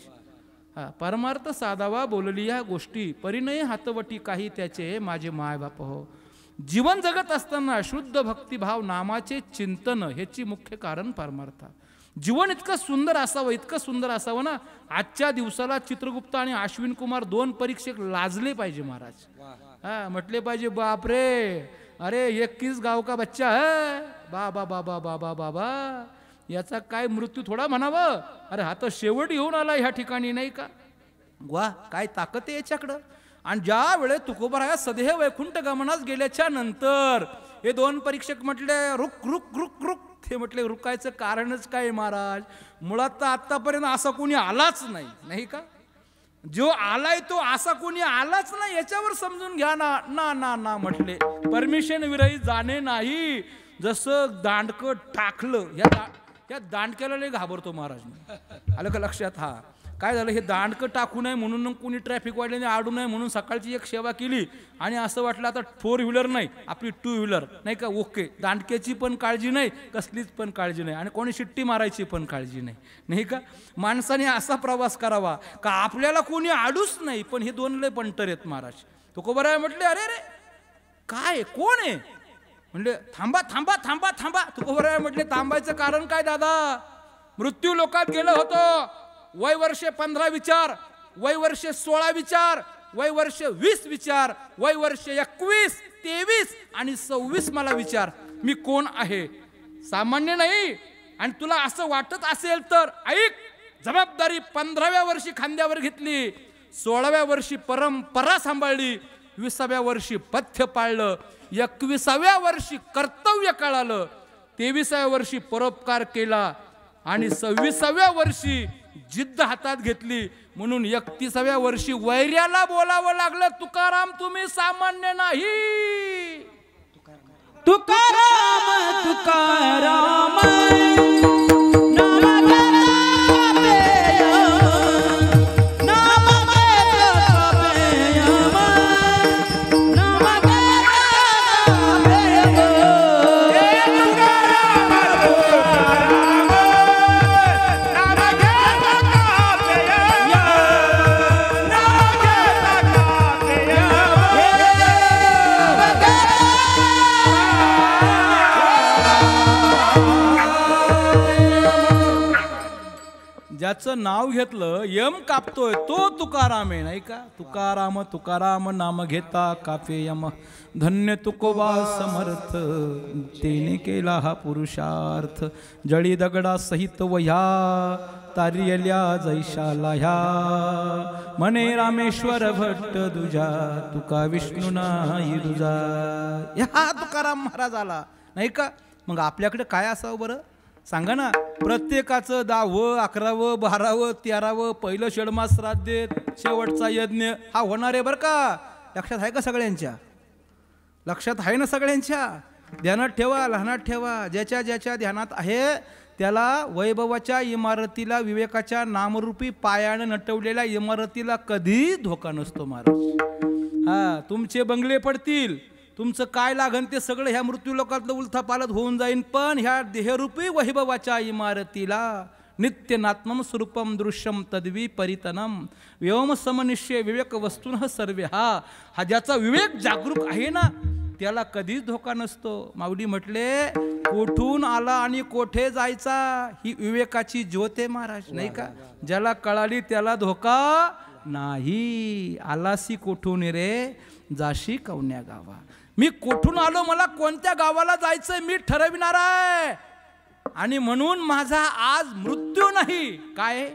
हा, परमार्थ साधावा बोलली या गोष्टी, परिणय हातवटी काही त्याचे माझे माय बाप हो. जीवन जगत असताना शुद्ध भक्तिभाव नामाचे चिंतन ह्याची मुख्य कारण परमार्थ. जीवन इतकं सुंदर असावं, इतकं सुंदर असावं ना, आजच्या दिवसाला चित्रगुप्त आणि अश्विन कुमार 2 परीक्षक लाजले पाहिजे महाराज. हा, म्हटले पाहिजे बापरे, अरे 21 गाव का बच्चा है, बाबा बाबा बाबा बाबा, याचा काय मृत्यू थोडा म्हणावं, अरे हा तर शेवट येऊन आला ह्या ठिकाणी, नाही का. वा, काय ताकद आहे याच्याकडं. आणि ज्या वेळे तुकोबाराया सदेह वैकुंठ गमनास गेल्याच्या नंतर हे 2 परीक्षक म्हटले रुक रुक रुक रुक. ते म्हटले रुकायचं कारणच काय महाराज, मुळात तर आतापर्यंत असा कोणी आलाच नाही, नाही का. जो आलाय तो असा कोणी आलाच नाही, याच्यावर समजून घ्या ना. ना ना ना म्हटले, परमिशन विरहित जाणे नाही. जसं दांडकं टाकलं, या दांडक्याला लय घाबरतो महाराज. आलं का लक्षात. हा, काय झालं, हे दांडकं टाकू नये म्हणून कोणी ट्रॅफिक वाढल्याने आडू नये म्हणून सकाळची एक सेवा केली. आणि असं वाटलं आता 4 व्हीलर नाही, आपली 2 व्हीलर, नाही का. ओके, दांडक्याची पण काळजी नाही, कसलीच पण काळजी नाही, आणि कोणी शिट्टी मारायची पण काळजी नाही, नाही का. माणसाने असा प्रवास करावा का आपल्याला कोणी आडूच नाही. पण हे 2 लय पंटर आहेत महाराज. तुकोबाराय म्हटले अरे रे काय, कोण आहे. म्हणले थांबा थांबा थांबा थांबा. तुकोबाराय म्हटले थांबायचं कारण काय दादा, मृत्यू लोकात गेलं होतं. वय वर्षे 15 विचार, वय वर्षे 16 विचार, वय वर्षे 20 विचार, वय वर्षे 21, 23 आणि 26 मला विचार. मी कोण आहे, सामान्य नाही. आणि तुला असं वाटत असेल तर ऐक, जबाबदारी 15व्या वर्षी खांद्यावर घेतली, 16व्या वर्षी परंपरा सांभाळली, 20व्या वर्षी पथ्य पाळलं, 21व्या वर्षी कर्तव्य कळालं, 23व्या वर्षी परोपकार केला आणि 26व्या वर्षी जिद्द हातात घेतली. म्हणून 31व्या वर्षी वैर्याला बोलावं लागलं, तुकाराम तुम्ही सामान्य नाही. तुकाराम तुकाराम ज्याचं नाव घेतलं यम कापतोय तो तुकाराम आहे, नाही का. तुकाराम तुकाराम नाम घेता कापे यम, धन्य तुकोबा समर्थ, तेने केला हा पुरुषार्थ. जळी दगडा सहित वह्या, तारियल्या जैशाला ह्या, म्हणे रामेश्वर भट्ट दुजा, तुका विष्णू नाही दुजा. ह्या तुकाराम महाराज आला, नाही का. मग आपल्याकडे काय असावं बरं सांगा ना. प्रत्येकाचं 10वं 11वं 12वं 13वं पहिलं षडमास श्राद्ध, शेवटचा यज्ञ हा होणार आहे बरं का. लक्षात आहे का सगळ्यांच्या, लक्षात आहे ना सगळ्यांच्या. ध्यानात ठेवा, लहानात ठेवा. ज्याच्या ज्याच्या ध्यानात आहे त्याला वैभवाच्या इमारतीला, विवेकाच्या नामरूपी पायानं नटवलेल्या इमारतीला कधी धोका नसतो महाराज. हा, तुमचे बंगले पडतील, तुमचं काय लागन ते सगळं ह्या मृत्यू लोकातलं उलथापालथ होऊन जाईन, पण ह्या देहरूपी वैभवाच्या इमारतीला नित्यनात्मम स्वरूपम दृश्यम तद्वी परितनम व्योम समनिश्चय विवेक वस्तुनः सर्वे. हा ज्याचा विवेक जागरूक आहे ना त्याला कधीच धोका नसतो. माऊली म्हटले कोठून आला आणि कोठे जायचा, ही विवेकाची ज्योत आहे महाराज, नाही का. ज्याला कळाली त्याला धोका नाही. आलासी कोठून रे, जाशी कवन्या गावा. मी कुठून आलो, मला कोणत्या गावाला जायचंय मी ठरविणार आहे. आणि म्हणून माझा आज मृत्यू नाही, काय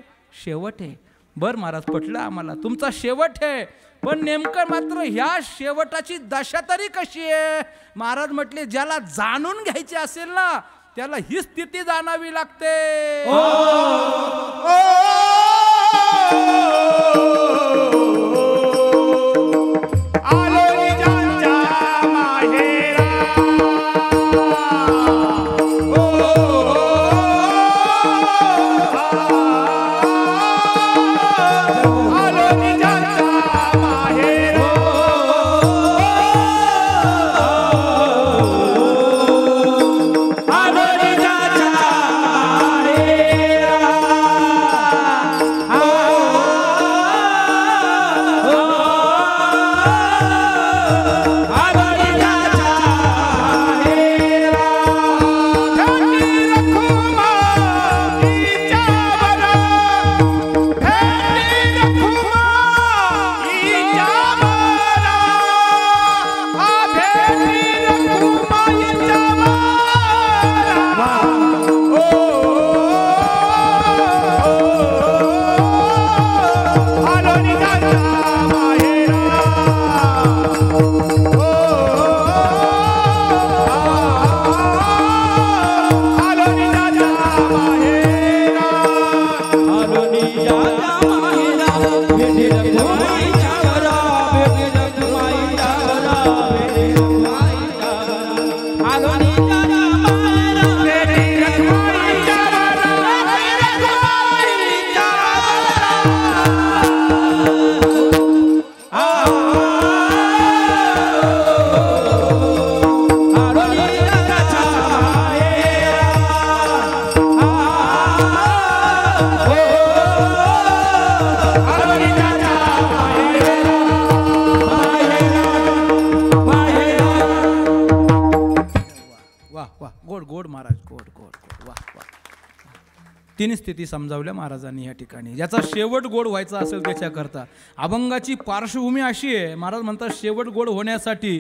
शेवट आहे. बर महाराज, पटलं आम्हाला तुमचा शेवट आहे, पण नेमकं मात्र ह्या शेवटाची दशा तरी कशी आहे. महाराज म्हटले ज्याला जाणून घ्यायचे असेल ना त्याला ही स्थिती जाणावी लागते. तीन स्थिती समजावल्या महाराजांनी या ठिकाणी. ज्याचा शेवट गोड व्हायचा असेल त्याच्याकरता अभंगाची पार्श्वभूमी अशी आहे. महाराज म्हणतात शेवट गोड होण्यासाठी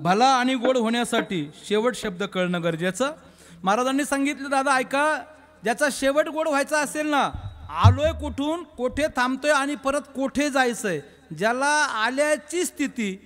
भला आणि गोड होण्यासाठी शेवट शब्द कळणं गरजेचं. महाराजांनी सांगितलं दादा ऐका, ज्याचा शेवट गोड व्हायचा असेल ना, आलोय कुठून कोठे थांबतोय आणि परत कोठे जायचंय, ज्याला आल्याची स्थिती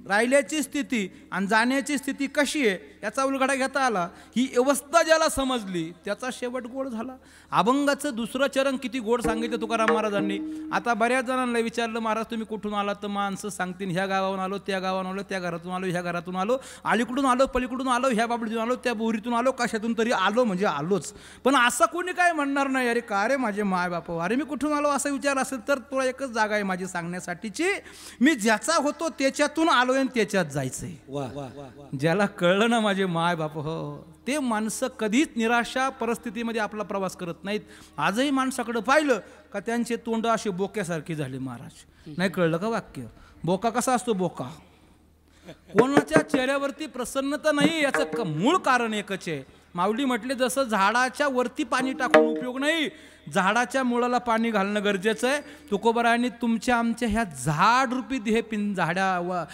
राहिल्याची स्थिती आणि जाण्याची स्थिती कशी आहे याचा उलगडा घेता आला, ही अवस्था ज्याला समजली त्याचा शेवट गोड झाला. अभंगाचं दुसरं चरण किती गोड सांगितलं तुकाराम महाराजांनी. आता बऱ्याच जणांना विचारलं महाराज तुम्ही कुठून आलात, तर माणसं सांगतील ह्या गावाहून आलो, त्या गावाहून आलो, त्या घरातून आलो, ह्या घरातून आलो, अलीकडून आलो, पलीकडून आलो, ह्या बाबडीतून आलो, त्या बोरीतून आलो, कशातून तरी आलो म्हणजे आलोच. पण असं कोणी काय म्हणणार नाही अरे का रे माझे माय बाप, अरे मी कुठून आलो असा विचार असेल तर तुला एकच जागा आहे माझी सांगण्यासाठीची, मी ज्याचा होतो त्याच्यातून आलो आणि त्याच्यात जायचंय. ज्याला कळलं ना माझे माय बाप हो, ते माणसं कधीच निराशा परिस्थितीमध्ये आपला प्रवास करत नाहीत. आजही माणसाकडे पाहिलं का त्यांचे तोंड असे बोक्यासारखी झाले महाराज. नाही कळलं का वाक्य? बोका कसा असतो बोका, कोणाच्या चेहऱ्यावरती प्रसन्नता नाही, याचं मूळ कारण एकच आहे. माऊली म्हटले जसं झाडाच्या वरती पाणी टाकून उपयोग नाही, झाडाच्या मुळाला पाणी घालणं गरजेचं आहे. तुकोबरायांनी तुमच्या आमच्या ह्या झाड रूपी देह झाड्या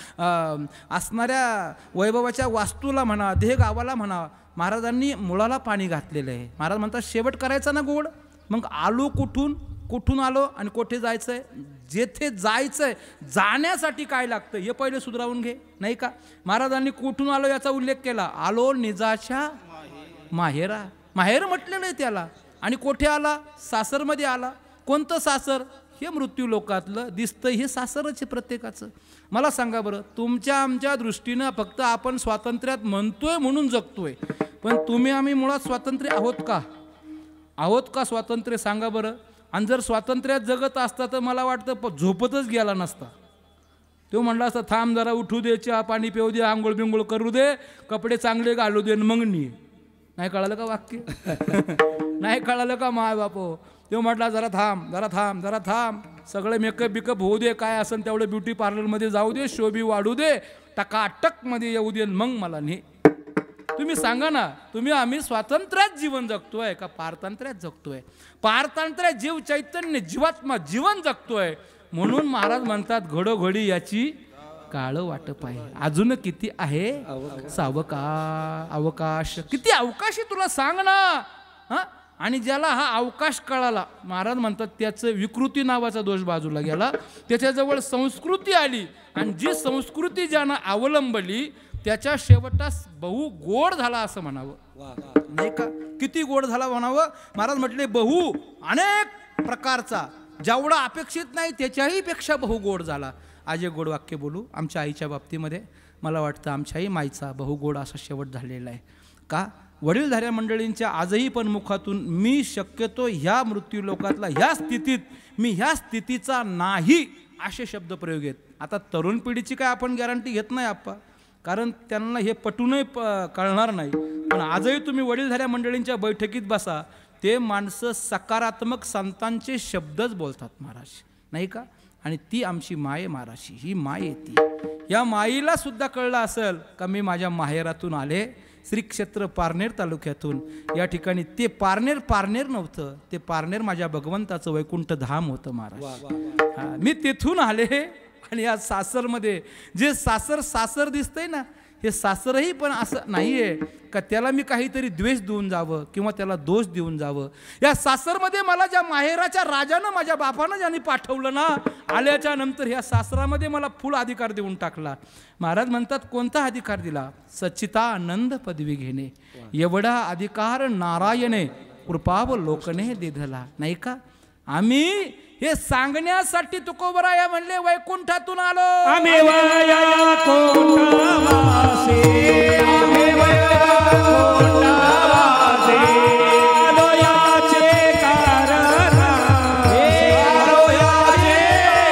असणाऱ्या वैभवाच्या वास्तूला म्हणा, देह गावाला म्हणा, महाराजांनी मुळाला पाणी घातलेलं आहे. महाराज म्हणतात शेवट करायचा ना गोड. मग आलो कुठून, कुठून आलो आणि कोठे जायचंय, जेथे जायचंय जाण्यासाठी काय लागतं हे पहिले सुधारवून घे, नाही का? महाराजांनी कुठून आलो याचा उल्लेख केला. आलो निजाच्या माहेरा, माहेर म्हटलेलं आहे त्याला. आणि कोठे आला? सासरमध्ये आला. कोणतं सासर? हे मृत्यू लोकातलं दिसतं हे सासरच आहे प्रत्येकाचं. मला सांगा बरं, तुमच्या आमच्या दृष्टीनं फक्त आपण स्वातंत्र्यात म्हणतोय म्हणून जगतोय, पण तुम्ही आम्ही मुळात स्वातंत्र्य आहोत का? आहोत का स्वातंत्र्य सांगा बरं? आणि जर स्वातंत्र्यात जगत असता तर मला वाटतं झोपतच गेला नसता. तो म्हणला असता थांब जरा उठू दे, चहा पाणी पिऊ दे, आंघोळ बिंघोळ करू दे, कपडे चांगले घालू दे, मग नाही कळालं का वाक्य? नाही कळालं का माय बापो? तो म्हटला जरा थांब जरा थांब जरा थांब, सगळं मेकअप बिकअप होऊ दे, काय असेल तेवढं ब्युटी पार्लरमध्ये जाऊ दे, शोभी वाढू दे, टकाटकमध्ये येऊ दे, मग मला ने. तुम्ही सांगा ना, तुम्ही आम्ही स्वातंत्र्यात जीवन जगतोय का पारतंत्र्यात जगतोय? पारतंत्र्यात जीव चैतन्य जीवात्मा जीवन जगतोय. म्हणून महाराज म्हणतात घडोघडी याची काळ वाटप आहे, अजून किती आहे अवकाश, किती अवकाशी तुला सांग ना. हा, आणि ज्याला हा अवकाश कळाला, महाराज म्हणतात त्याचं विकृती नावाचा दोष बाजूला गेला, त्याच्याजवळ संस्कृती आली, आणि जी संस्कृती ज्यानं अवलंबली त्याच्या शेवटास बहु गोड झाला असं म्हणावं, नाही का? किती गोड झाला म्हणावं. महाराज म्हटले बहु अनेक प्रकारचा, जेवढा अपेक्षित नाही त्याच्याही पेक्षा बहु गोड झाला. आज एक गोड वाक्य बोलू. आमच्या आईच्या बाबतीमध्ये मला वाटतं आमच्याही माईचा बहुगोड असा शेवट झालेला आहे. का? वडीलधाऱ्या मंडळींच्या आजही पण मुखातून मी शक्यतो ह्या मृत्यू लोकातला ह्या स्थितीत मी ह्या स्थितीचा नाही असे शब्द प्रयोग आहेत. आता तरुण पिढीची काय आपण गॅरंटी घेत नाही आप्पा, कारण त्यांना हे पटूनही कळणार नाही. पण आजही तुम्ही वडीलधाऱ्या मंडळींच्या बैठकीत बसा, ते माणसं सकारात्मक संतांचे शब्दच बोलतात महाराज, नाही का? आणि ती आमची माय महाराशी, ही माय येते. या माईला सुद्धा कळलं असेल का मी माझ्या माहेरातून आले, श्री क्षेत्र पारनेर तालुक्यातून. या ठिकाणी ते पारनेर नव्हतं, ते पारनेर माझ्या भगवंताचं वैकुंठ धाम होतं महाराज. मी तेथून आले आणि या सासरमध्ये जे सासर दिसतंय ना, हे सासरही पण असं नाहीये का त्याला मी काहीतरी द्वेष देऊन जावं किंवा त्याला दोष देऊन जावं. या सासरमध्ये मला ज्या माहेराच्या राजानं माझ्या बापानं ज्यांनी पाठवलं ना, आल्याच्या नंतर ह्या सासरामध्ये मला फुल अधिकार देऊन टाकला. महाराज म्हणतात कोणता अधिकार दिला? सच्चिदानंद पदवी घेणे, एवढा अधिकार नारायणे कृपावलोकने दिधला, नाही का? आम्ही हे सांगण्यासाठी तुकोबराया म्हणले वैकुंठातून आलो. आम्ही वैकुंठवासी, आम्ही वैकुंठवासी, आलो याचे कारण, आलो याचे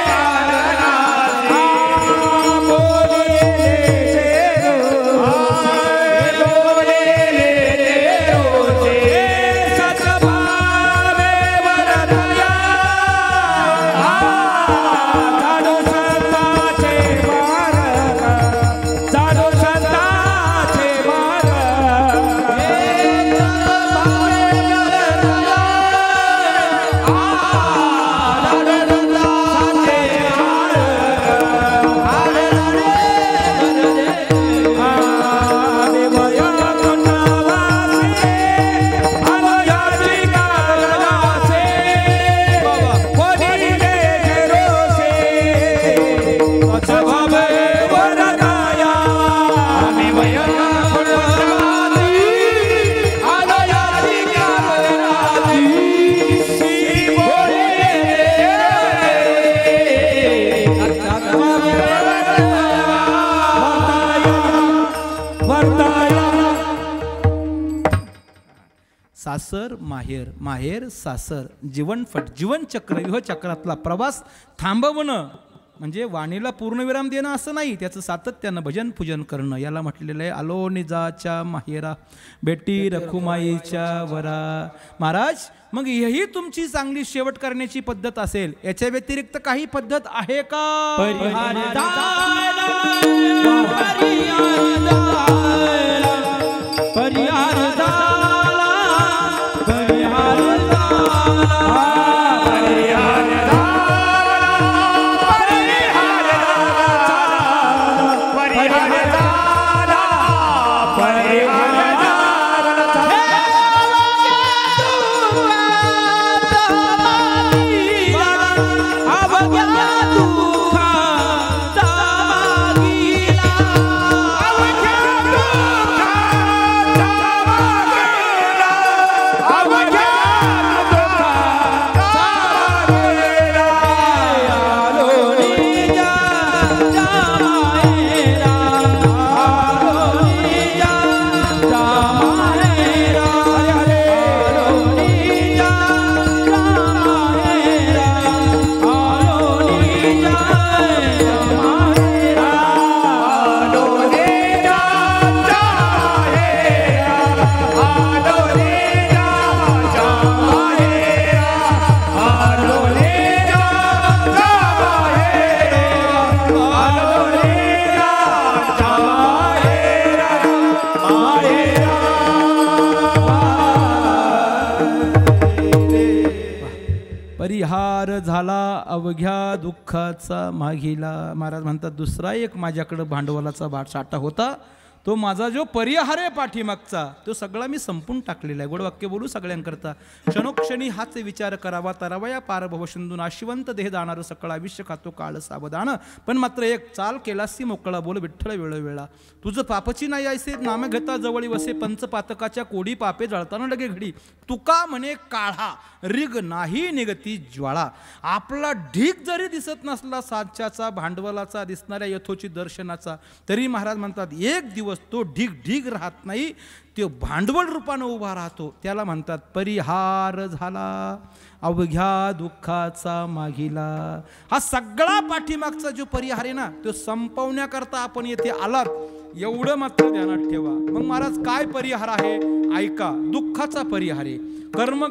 कारण, बोलिले रोजे, सतभावे वरदया, जाणू संतांचे मार्ग, जाणू संतांचे मार्ग, आम्ही वैकुंठवासी, आलो याची कारणाचे, बोलिले रोजे, सतभावे वरदया, आम्ही वैकुंठवासी, आलो याची कारणाचे, सासर माहेर, माहेर सासर, जीवनफट, जीवनचक्र, युहचक्रातला प्रवास थांबवणं म्हणजे वाणीला पूर्णविराम देणं असं नाही, त्याचं सातत्यानं भजन पूजन करणं याला म्हटलेलं आहे. आलो निजाच्या माहेरा, बेटी रखुमाईच्या वरा. महाराज मग ही तुमची चांगली शेवट करण्याची पद्धत असेल, याच्या व्यतिरिक्त काही पद्धत आहे का? परिहार झाला अवघ्या दुःखाचा माघिला. महाराज म्हणतात दुसरा एक माझ्याकडे भांडवलाचा साठा होता, तो माझा जो परिहार आहे पाठीमागचा तो सगळा मी संपून टाकलेला आहे. गोड वाक्य बोलू सगळ्यांकरता. क्षणोक्षणी हाच विचार करावा, तरावया पार भवसिंधू, नाशिवंत देह जाणार सकळ आयुष्य खातो काळ सावधान. पण मात्र एक चाल केलासी मोकळा बोल विठ्ठल वेळोवेळा. तुझं पापची नाही ऐसे नाम घेता जवळी वसे, पंचपातकाच्या कोडी पापे जळताना लगे घडी. तुका म्हणे काळा रिग नाही निगती ज्वाळा. आपला ढीक जरी दिसत नसला साच्याचा, भांडवलाचा, दिसणाऱ्या यथोचित दर्शनाचा, तरी महाराज म्हणतात एक दिवस तो ढीक ढीक राहत नाही, तो भांडवल रूपानं उभा राहतो. त्याला म्हणतात परिहार झाला अवघ्या दुःखाचा माघिला. हा सगळा पाठीमागचा जो परिहार आहे ना, तो संपवण्याकरता आपण येथे आलात एवढं मात्र ध्यानात ठेवा. मग महाराज काय परिहार आहे ऐका. दुःखाचा परिहार आहे कर्म,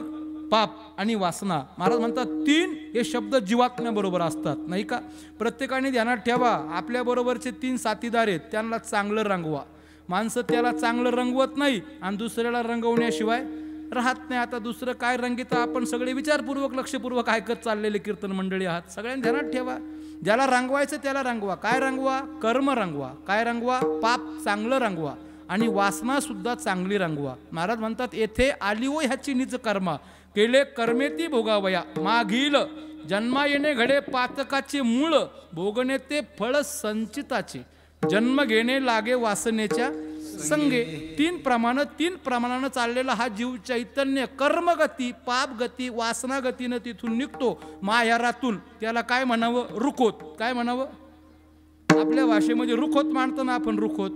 पाप आणि वासना. महाराज म्हणतात तीन हे शब्द जीवात्म्याबरोबर असतात नाही का. प्रत्येकाने ध्यानात ठेवा, आपल्या बरोबरचे तीन साथीदार आहेत, त्यांना चांगलं रंगवा. माणसं त्याला चांगलं रंगवत नाही आणि दुसऱ्याला रंगवण्याशिवाय राहत नाही. आता दुसरं काय रंगीत आपण सगळे विचारपूर्वक लक्षपूर्वक ऐकत चाललेले कीर्तन मंडळी आहात. सगळ्यांनी ध्यानात ठेवा, ज्याला रंगवायचं त्याला रंगवा. काय रंगवा? कर्म रंगवा. काय रंगवा? पाप चांगलं रंगवा आणि वासना सुद्धा चांगली रंगवा. महाराज म्हणतात येथे आली हो ह्याची निज कर्मा, केले कर्मेती भोगावया. मागील जन्मा येणे घडे पातकाचे मूळ, भोगणे ते फळ संचिताचे. जन्म घेणे लागे वासनेच्या संगे. तीन प्रमाणानं चाललेला हा जीव चैतन्य कर्मगती, पापगती, वासनागतीनं तिथून निघतो मायारातून. त्याला काय म्हणावं? रुखोत. काय म्हणावं? आपल्या भाषेमध्ये रुखोत मांडतो ना आपण, रुखोत.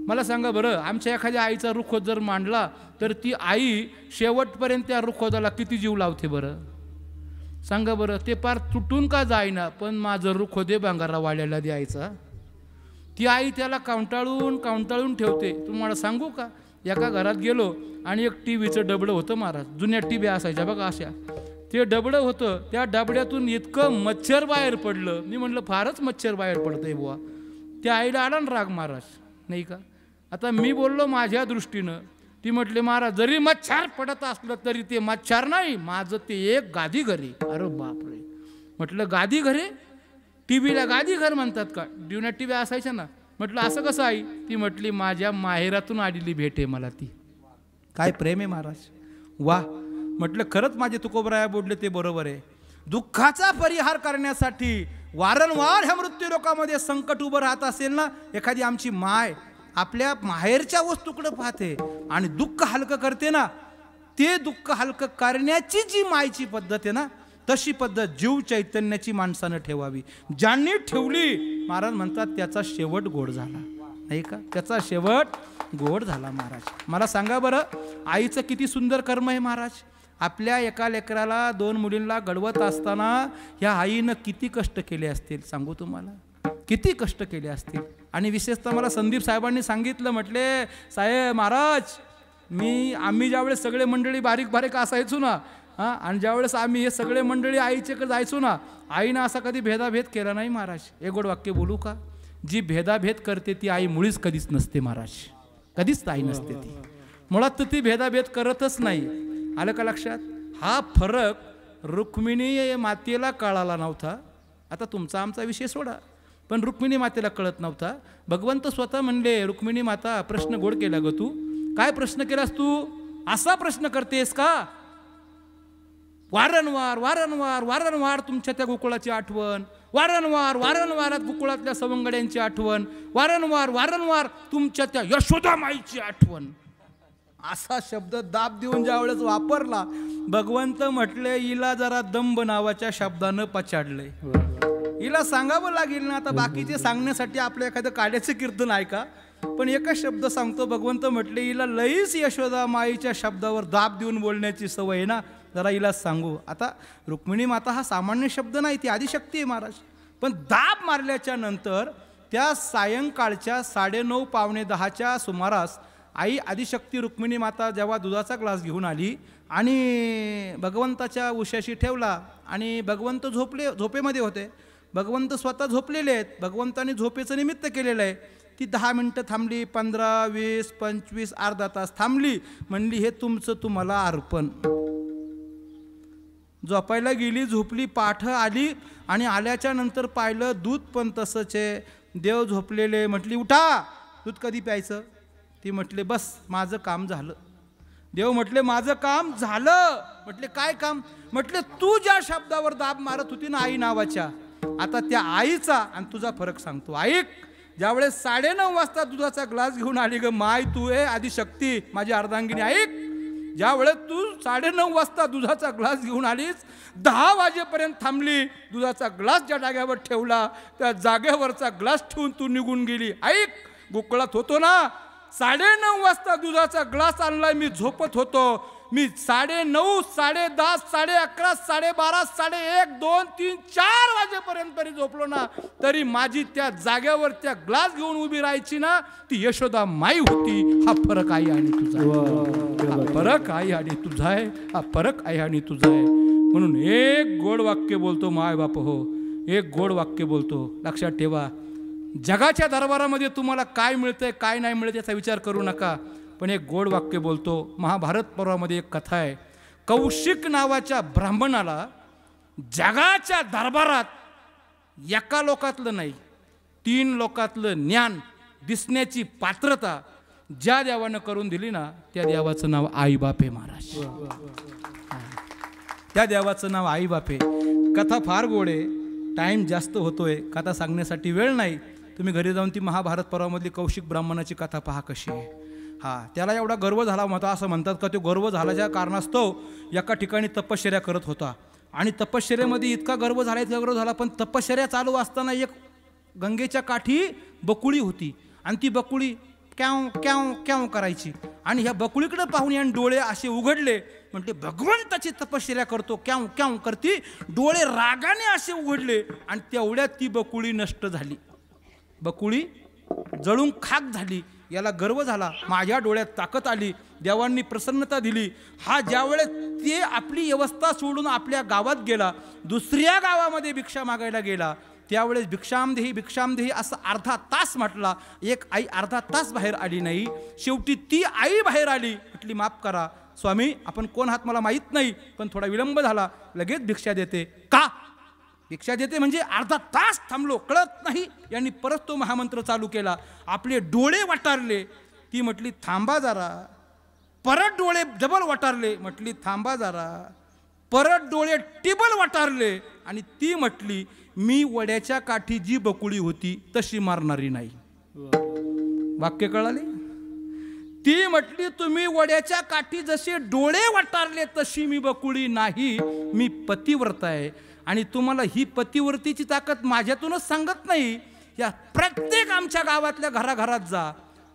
मला सांगा बरं, आमच्या एखाद्या आईचा रुखोत जर मांडला तर ती आई शेवटपर्यंत त्या रुखोताला किती जीव लावते बरं? सांगा बरं. ते पार तुटून का जाईना, पण माझं रुखोदे भांगारा वाड्याला द्यायचा. ती आई त्याला कावंटाळून ठेवते. तुम्हाला सांगू का, एका घरात गेलो आणि एक टीव्हीचं डबडं होतं महाराज. जुन्या टीव्ही असायच्या बघा अशा. ते डबडं होतं, त्या डबड्यातून इतकं मच्छर बाहेर पडलं. मी म्हटलं फारच मच्छर बाहेर पडतंय बुवा. त्या आईला आला ना राग महाराज, नाही का? आता मी बोललो माझ्या दृष्टीनं. ती म्हटले महाराज जरी मच्छर पडत असलं तरी ते मच्छर नाही, माझं ते एक गादी घरे. अरे बापरे. म्हटलं गादी घरे? टीव्हीला गादी घर म्हणतात का? जुन्या टीव्ही असायच्या ना. म्हटलं असं कसं आई? ती म्हटली माझ्या माहेरातून आलेली भेट आहे मला ती. काय प्रेम आहे महाराज, वा. म्हटलं खरंच माझे तुकोबराया बोलले ते बरोबर आहे. दुःखाचा परिहार करण्यासाठी वारंवार ह्या मृत्यू लोकामध्ये संकट उभं राहत असेल ना, एखादी आमची माय आपल्या माहेरच्या वस्तूकडे पाहते आणि दुःख हलकं करते ना, ते दुःख हलकं करण्याची जी मायची पद्धत आहे ना, तशी पद्धत जीव चैतन्याची माणसानं ठेवावी. ज्यांनी ठेवली महाराज म्हणतात त्याचा शेवट गोड झाला, नाही का? त्याचा शेवट गोड झाला महाराज. मला सांगा बरं, आईचं किती सुंदर कर्म आहे महाराज. आपल्या एका लेकराला 2 मुलींना घडवत असताना ह्या आईनं किती कष्ट केले असतील सांगू तुम्हाला, किती कष्ट केले असतील. आणि विशेषतः मला संदीप साहेबांनी सांगितलं, म्हटले साहेब महाराज आम्ही ज्यावेळेस सगळे मंडळी बारीक असायचो ना, आणि ज्यावेळेस आम्ही हे सगळे मंडळी आईच्याकडे जायचो ना, आईनं असा कधी भेदाभेद केला नाही महाराज. एक गोड वाक्य बोलू का, जी भेदाभेद करते ती आई मुळीच कधीच नसते महाराज, कधीच आई नसते ती. मुळात तर ती भेदाभेद करतच नाही. आलं का लक्षात? हा फरक रुक्मिणी मातेला कळाला नव्हता. आता तुमचा आमचा विषय सोडा, पण रुक्मिणी मातेला कळत नव्हता. भगवंत स्वतः म्हणले, रुक्मिणी माता प्रश्न गोड केला ग तू. काय प्रश्न केलास तू? असा प्रश्न करतेस का? वारंवार तुमच्या त्या गोकुळाची आठवण, वारंवार गोकुळातल्या सवंगड्यांची आठवण, वारंवार तुमच्या त्या यशोदा माईची आठवण. असा शब्द दाब देऊन ज्या वेळेस वापरला, भगवंत म्हटले हिला जरा दंभ नावाच्या शब्दानं पछाडले. हिला सांगावं लागेल ना. आता बाकीचे सांगण्यासाठी आपलं एखादं काड्याचं कीर्तन आहे का? पण एकच शब्द सांगतो. भगवंत म्हटले हिला लईच यशोदा माईच्या शब्दावर दाब देऊन बोलण्याची सवय आहे ना, जरा हिला सांगू. आता रुक्मिणी माता हा सामान्य शब्द नाही, ती आदिशक्ती आहे महाराज. पण दाब मारल्याच्या नंतर त्या सायंकाळच्या 9:30 पावणे 10च्या सुमारास आई आदिशक्ती रुक्मिणी माता जेव्हा दुधाचा ग्लास घेऊन आली आणि भगवंताच्या उशाशी ठेवला, आणि भगवंत झोपेमध्ये होते. भगवंत स्वतः झोपलेले आहेत. भगवंताने झोपेचं निमित्त केलेलं आहे. ती 10 मिनटं थांबली, 15, 20, 25, अर्धा तास थांबली. म्हणली हे तुमचं तुम्हाला अर्पण. झोपायला गेली, झोपली, पाठ आली आणि आल्याच्या नंतर पाहिलं दूध पण तसंच आहे. देव झोपलेले. म्हटली उठा, दूध कधी प्यायचं? ती म्हटले बस माझं काम झालं. देव म्हटले माझं काम झालं. म्हटले काय काम? म्हटले तू ज्या शब्दावर दाब मारत होती ना आई नावाच्या, आता त्या आईचा आणि तुझा फरक सांगतो. ऐक, ज्यावेळेस 9:30 वाजता दुधाचा ग्लास घेऊन आली ग माय, तू आहे आदिशक्ती माझी अर्धांगिनी. ऐक, ज्यावेळेस तू 9:30 वाजता दुधाचा ग्लास घेऊन आलीस, 10 वाजेपर्यंत थांबली, दुधाचा ग्लास ज्या जागेवर ठेवला त्या जागेवरचा ग्लास ठेवून तू निघून गेली. ऐक, गोकुळात होतो ना, 9:30 वाजता दुधाचा ग्लास आणलाय, मी झोपत होतो. मी 9:30, 10:30, 11:30, 12:30, 1:30, 2:00, 3:00, 4:00 वाजेपर्यंत तरी झोपलो ना, तरी माझी त्या जागेवर त्या ग्लास घेऊन उभी राहायची ना, ती यशोदा माई होती. हा फरक आहे आणि तुझा, हा फरक आहे आणि तुझा आहे, हा फरक आहे आणि तुझा आहे. म्हणून एक गोड वाक्य बोलतो माय बाप हो, एक गोड वाक्य बोलतो. लक्षात ठेवा, जगाच्या दरबारामध्ये तुम्हाला काय मिळतंय काय नाही मिळत याचा विचार करू नका, पण एक गोड वाक्य बोलतो. महाभारत पर्वामध्ये एक कथा आहे. कौशिक नावाच्या ब्राह्मणाला जगाच्या दरबारात एका लोकातलं नाही 3 लोकातलं ज्ञान दिसण्याची पात्रता ज्या देवानं करून दिली ना, त्या देवाचं नाव आईबाप आहे महाराज. त्या देवाचं नाव आईबाप आहे. कथा फार गोड आहे. टाईम जास्त होतोय, कथा सांगण्यासाठी वेळ नाही. तुम्ही घरी जाऊन ती महाभारत पर्वामधली कौशिक ब्राह्मणाची कथा पहा कशी आहे. हा, त्याला एवढा गर्व झाला होता, असं म्हणतात का तो गर्व झाल्याच्या कारणास्तव एका ठिकाणी तपश्चर्या करत होता. आणि तपश्चर्यामध्ये इतका गर्व झाला, इतका गर्व झाला, पण तपश्चर्या चालू असताना एक गंगेच्या काठी बकुळी होती आणि ती बकुळी क्याव क्याव क्याव करायची. आणि ह्या बकुळीकडे पाहून याने डोळे असे उघडले, म्हणते भगवंताची तपश्चर्या करतो, क्याव क्याव करती, डोळे रागाने असे उघडले आणि तेवढ्यात ती बकुळी नष्ट झाली. बकुळी जळून खाक झाली. याला गर्व झाला, माझ्या डोळ्यात ताकद आली, देवांनी प्रसन्नता दिली. हा ज्यावेळेस ते आपली व्यवस्था सोडून आपल्या गावात गेला, दुसऱ्या गावामध्ये भिक्षा मागायला गेला, त्यावेळेस भिक्षामदेही भिक्षामदेही असं अर्धा तास म्हटला. एक आई अर्धा तास बाहेर आली नाही. शेवटी ती आई बाहेर आली, म्हटली माफ करा स्वामी, आपण कोण आहात मला माहीत नाही, पण थोडा विलंब झाला, लगेच भिक्षा देते. का भिक्षा देते म्हणजे अर्धा तास थांबलो, कळत नाही. यांनी परत तो महामंत्र चालू केला. आपले डोळे वटारले. ती म्हटली थांबा जरा. परत डोळे डबल वटारले, म्हटली थांबा जरा. परत डोळे टिबल वटारले आणि ती म्हटली मी वड्याच्या काठी जी बकुळी होती तशी मारणारी नाही. वाक्य कळाले? ती म्हटली तुम्ही वड्याच्या काठी जसे डोळे वटारले तशी मी बकुळी नाही, मी पतिव्रता आहे. आणि तुम्हाला ही पतिव्रतेची ताकद माझ्यातूनच सांगत नाही, या प्रत्येक आमच्या गावातल्या घराघरात जा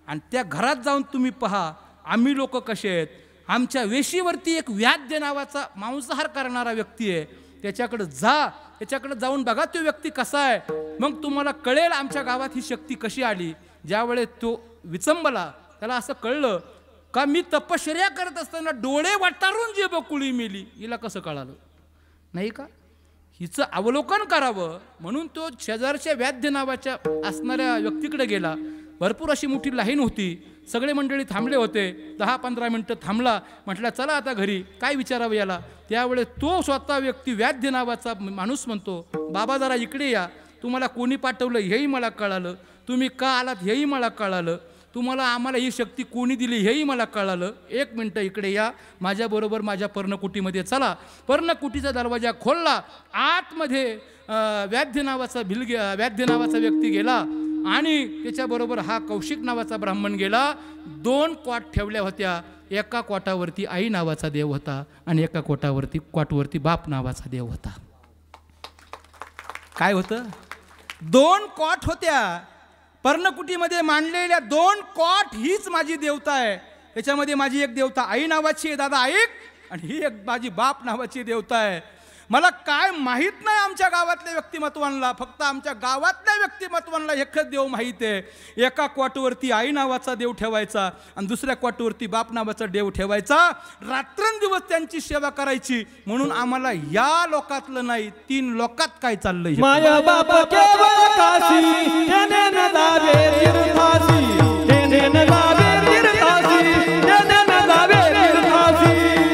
आणि त्या घरात जाऊन तुम्ही पहा आम्ही लोक कसे आहेत. आमच्या वेशीवरती एक व्याध्य नावाचा मांसाहार करणारा व्यक्ती आहे, त्याच्याकडे जा, त्याच्याकडे जाऊन बघा तो व्यक्ती कसा आहे, मग तुम्हाला कळेल आमच्या गावात ही शक्ती कशी आली. ज्यावेळेस तो विचंबला, त्याला असं कळलं का मी तपश्चर्या करत असताना डोळे वटारून जे बकुळी मेली, हिला कसं कळालं नाही का? हिचं अवलोकन करावं म्हणून तो शेजारच्या व्याध्य नावाच्या असणाऱ्या व्यक्तीकडे गेला. भरपूर अशी मोठी लाईन होती, सगळे मंडळी थांबले होते. 10-15 मिनटं थांबला, म्हटलं चला आता घरी, काय विचारावं याला. त्यावेळेस तो स्वतः व्यक्ती व्याध्य नावाचा माणूस म्हणतो बाबा जरा इकडे या, तुम्हाला कोणी पाठवलं हेही मला कळालं, तुम्ही का आलात हेही मला कळालं, तुम्हाला आम्हाला ही शक्ती कोणी दिली हेही मला कळालं. 1 मिनटं इकडे या, माझ्याबरोबर माझ्या पर्णकुटीमध्ये चला. पर्णकुटीचा दरवाजा खोलला, आतमध्ये व्याध्य नावाचा व्यक्ती गेला आणि त्याच्याबरोबर हा कौशिक नावाचा ब्राह्मण गेला. 2 क्वाट ठेवल्या होत्या. एका क्वाटावरती आई नावाचा देव होता आणि एका क्वाटवरती बाप नावाचा देव होता. काय होतं? 2 क्वाट होत्या. पर्णकुटीमध्ये मांडलेल्या 2 क्वाट हीच माझी देवता आहे. त्याच्यामध्ये माझी एक देवता आई नावाची आहे, दादा ऐक, आणि ही एक माझी बाप नावाची देवता आहे. मला काय माहीत नाही आमच्या गावातल्या व्यक्तिमत्वांना, फक्त आमच्या गावातल्या व्यक्तिमत्वांना एकच देव माहीत आहे. एका क्वाटवरती आई नावाचा देव ठेवायचा आणि दुसऱ्या क्वाटवरती बाप नावाचा देव ठेवायचा. रात्रंदिवस त्यांची सेवा करायची. म्हणून आम्हाला या लोकातलं नाही, 3 लोकात काय चाललंय. माया बाप केवळ काशी, तेने न जावे तीर्थासी, तेने न जावे तीर्थासी, तेने न जावे तीर्थासी.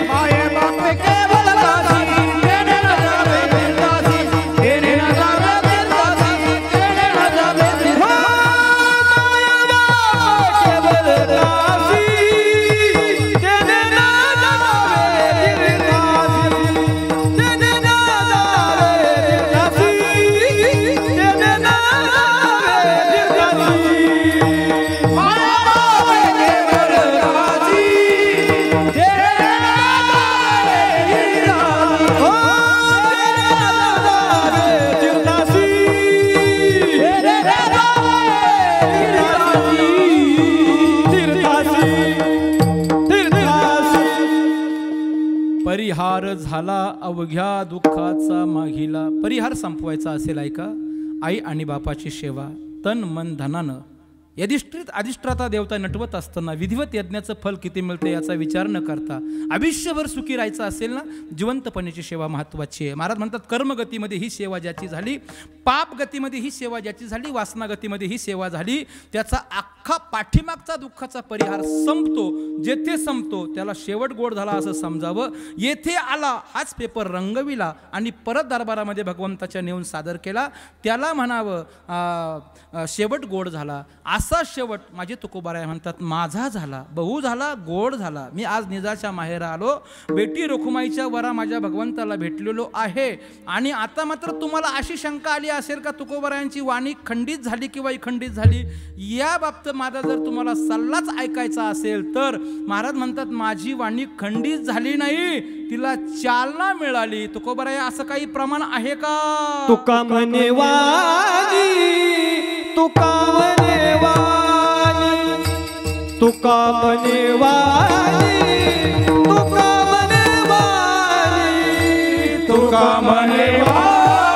माया बाप केवळ काशी, तेने न जावे तीर्थासी, तेने न जावे तीर्थासी, तेने न जावे तीर्थासी. माया बाप केवळ काशी, तेने न जावे तीर्थासी, तेने न जावे परिहार झाला अवघ्या दुःखाचा माघिला. परिहार संपवायचा असेल ऐका, आई आणि बापाची सेवा तन मन धनानं यधिष्ठित अधिष्ठाता देवता नटवत असताना विधिवत यज्ञाचं फल किती मिळते याचा विचार न करता आयुष्यभर सुखी राहायचं असेल ना, जिवंतपणीची सेवा महत्त्वाची आहे. महाराज म्हणतात कर्मगतीमध्ये ही सेवा ज्याची झाली, पाप गतीमध्ये ही सेवा ज्याची झाली, वासना गतीमध्ये ही सेवा झाली, त्याचा अख्खा पाठीमागचा दुःखाचा परिहार संपतो. जेथे संपतो त्याला शेवट गोड झाला असं समजावं. येथे आला हाच पेपर रंगविला आणि परत दरबारामध्ये भगवंताच्या नेऊन सादर केला, त्याला म्हणावं शेवट गोड झाला. असा शेवट माझे तुकोबाराय म्हणतात माझा झाला, बहु झाला, गोड झाला. मी आज निजाच्या माहेरा आलो, बेटी रखुमाईच्या वरा माझ्या भगवंताला भेटलेलो आहे. आणि आता मात्र तुम्हाला अशी शंका आली असेल का तुकोबारायांची वाणी खंडित झाली किंवा खंडित झाली. या बाबतीत माझा जर तुम्हाला सल्लाच ऐकायचा असेल तर महाराज म्हणतात माझी वाणी खंडित झाली नाही, तिला चालना मिळाली. तुकोबाराय असं काही प्रमाण आहे का? तुका म्हणे वाणी, तुका म्हणे वाणी, तुका म्हणे वाणी, तुका म्हणे वाणी, तुका म्हणे वाणी,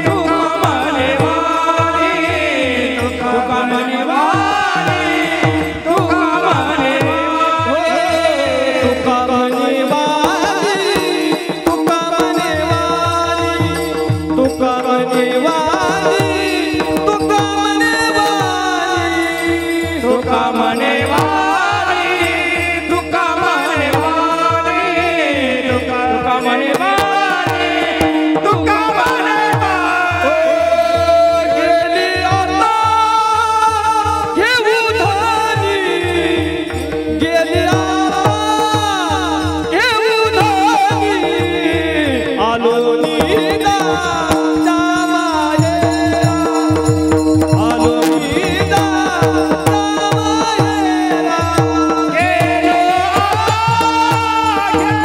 तुका म्हणे वाणी, तुका म्हणे वाणी, तुका म्हणे वाणी, तुका म्हणे वाणी, तुका म्हणे वाणी, तुका म्हणे वाणी, तुका म्हणे वाणी, तुका म्हणे वाणी, तुका म्हणे वाणी, तुका म्हणे वाणी, तुका म्हणे वाणी. गेली आता घेऊ धनी, गेली आता घेऊ धनी, आलो निदा जामायेरा, आलो निदा जामायेरा. गेलो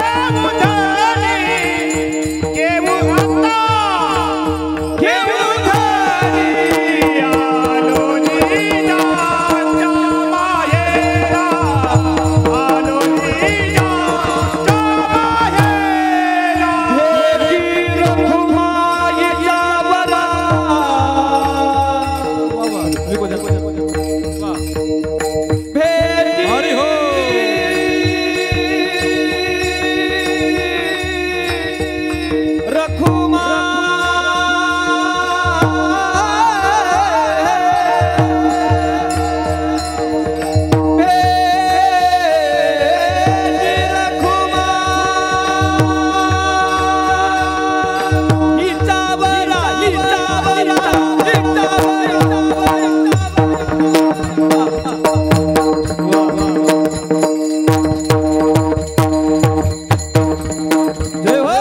घेऊ धनी, घेऊ आता घेऊ धनी, आलो निदा जामायेरा, आलो निदा जामायेरा. भेटी रखुमाईच्या वरा, भेटी हरी हो. रखुमा भेटी रखुमा हिचा वरा, हिचा वरा, हिचा जय हो.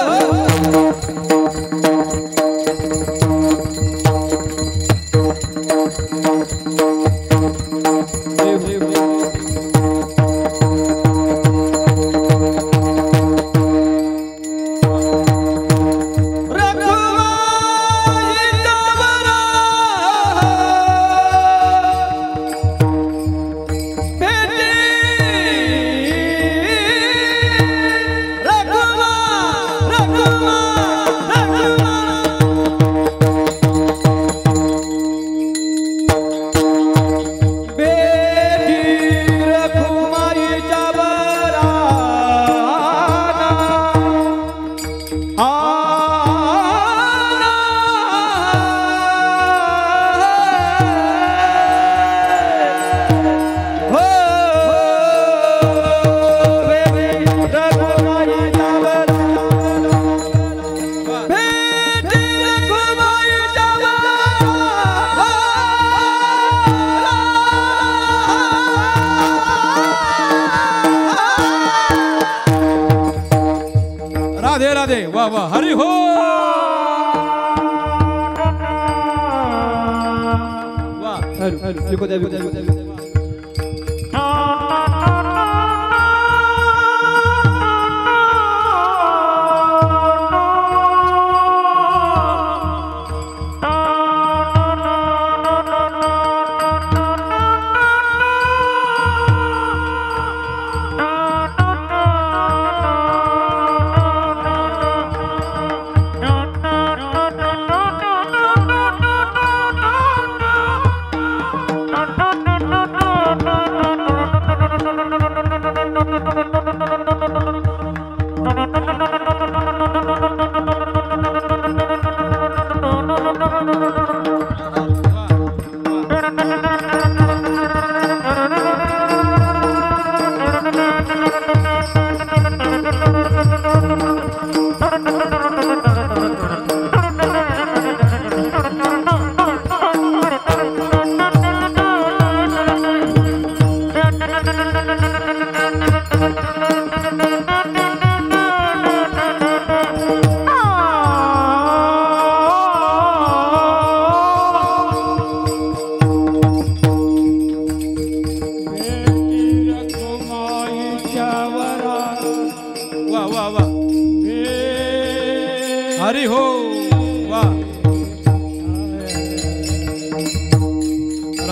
राधे राधे. वा वा. हरी हो. वा. लिखो दे, लिखो दे, लिखो दे.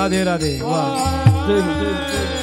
राधे राधे वाह जय हो, जय हो, जय हो.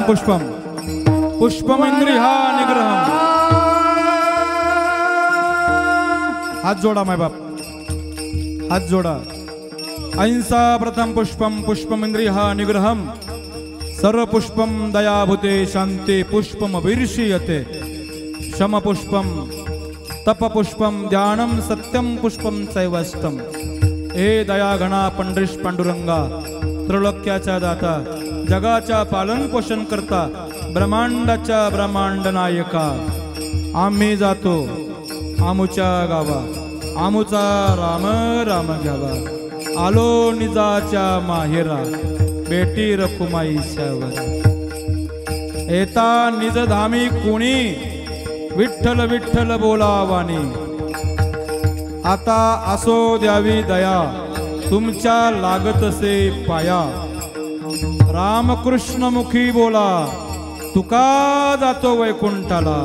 पुष्पम पुष्पम इंद्रिया निग्रहम. हात जोडा माय बाप, हात जोडा. अहिंसा प्रथम पुष्पम पुष्पम इंद्रिया निग्रहम सर्व पुष्पम दयाभूते शांती पुष्पम वीर्षीयते शम पुष्पम तप पुष्पम ध्यानम सत्यम पुष्पम चैवष्टम. हे दयाघना पंढरीश पांडुरंगा, त्रैलोक्याचा दाता, जगाच्या पालन पोषण करता, ब्रह्मांडाच्या ब्रह्मांड नायका, आम्ही जातो आमुच्या गावा, आमुचा राम राम घ्यावा. आलो निजाच्या माहेरा, बेटी रखुमाईच्या वर. येता निज धामी कुणी, विठ्ठल विठ्ठल बोलावानी. आता असो द्यावी दया, तुमच्या लागतसे पाया. रामकृष्ण मुखी बोला, तुका जातो वैकुंठाला.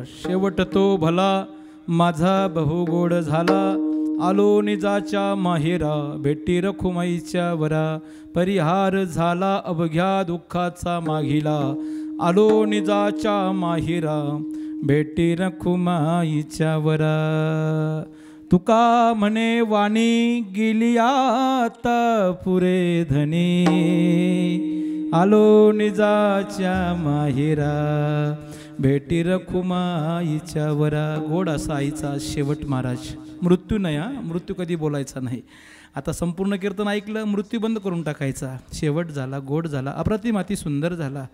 शेवट तो भला माझा बहुगोड झाला. आलो निजाच्या माहेरा, भेटी रखुमाईच्या वरा. परिहार झाला अवघ्या दुःखाचा माघिला. आलो निजाच्या माहेरा, भेटी रखुमाईच्या वरा. तुका म्हणे वाणी गेली आता पुरे धनी. आलो निजाच्या माहेरा, भेटी रखुमाईच्या वरा. गोड असा आईचा शेवट महाराज. मृत्यू नाही हा, मृत्यू कधी बोलायचा नाही. आता संपूर्ण कीर्तन ऐकलं, मृत्यू बंद करून टाकायचा. शेवट झाला, गोड झाला, अप्रतिम अति सुंदर झाला.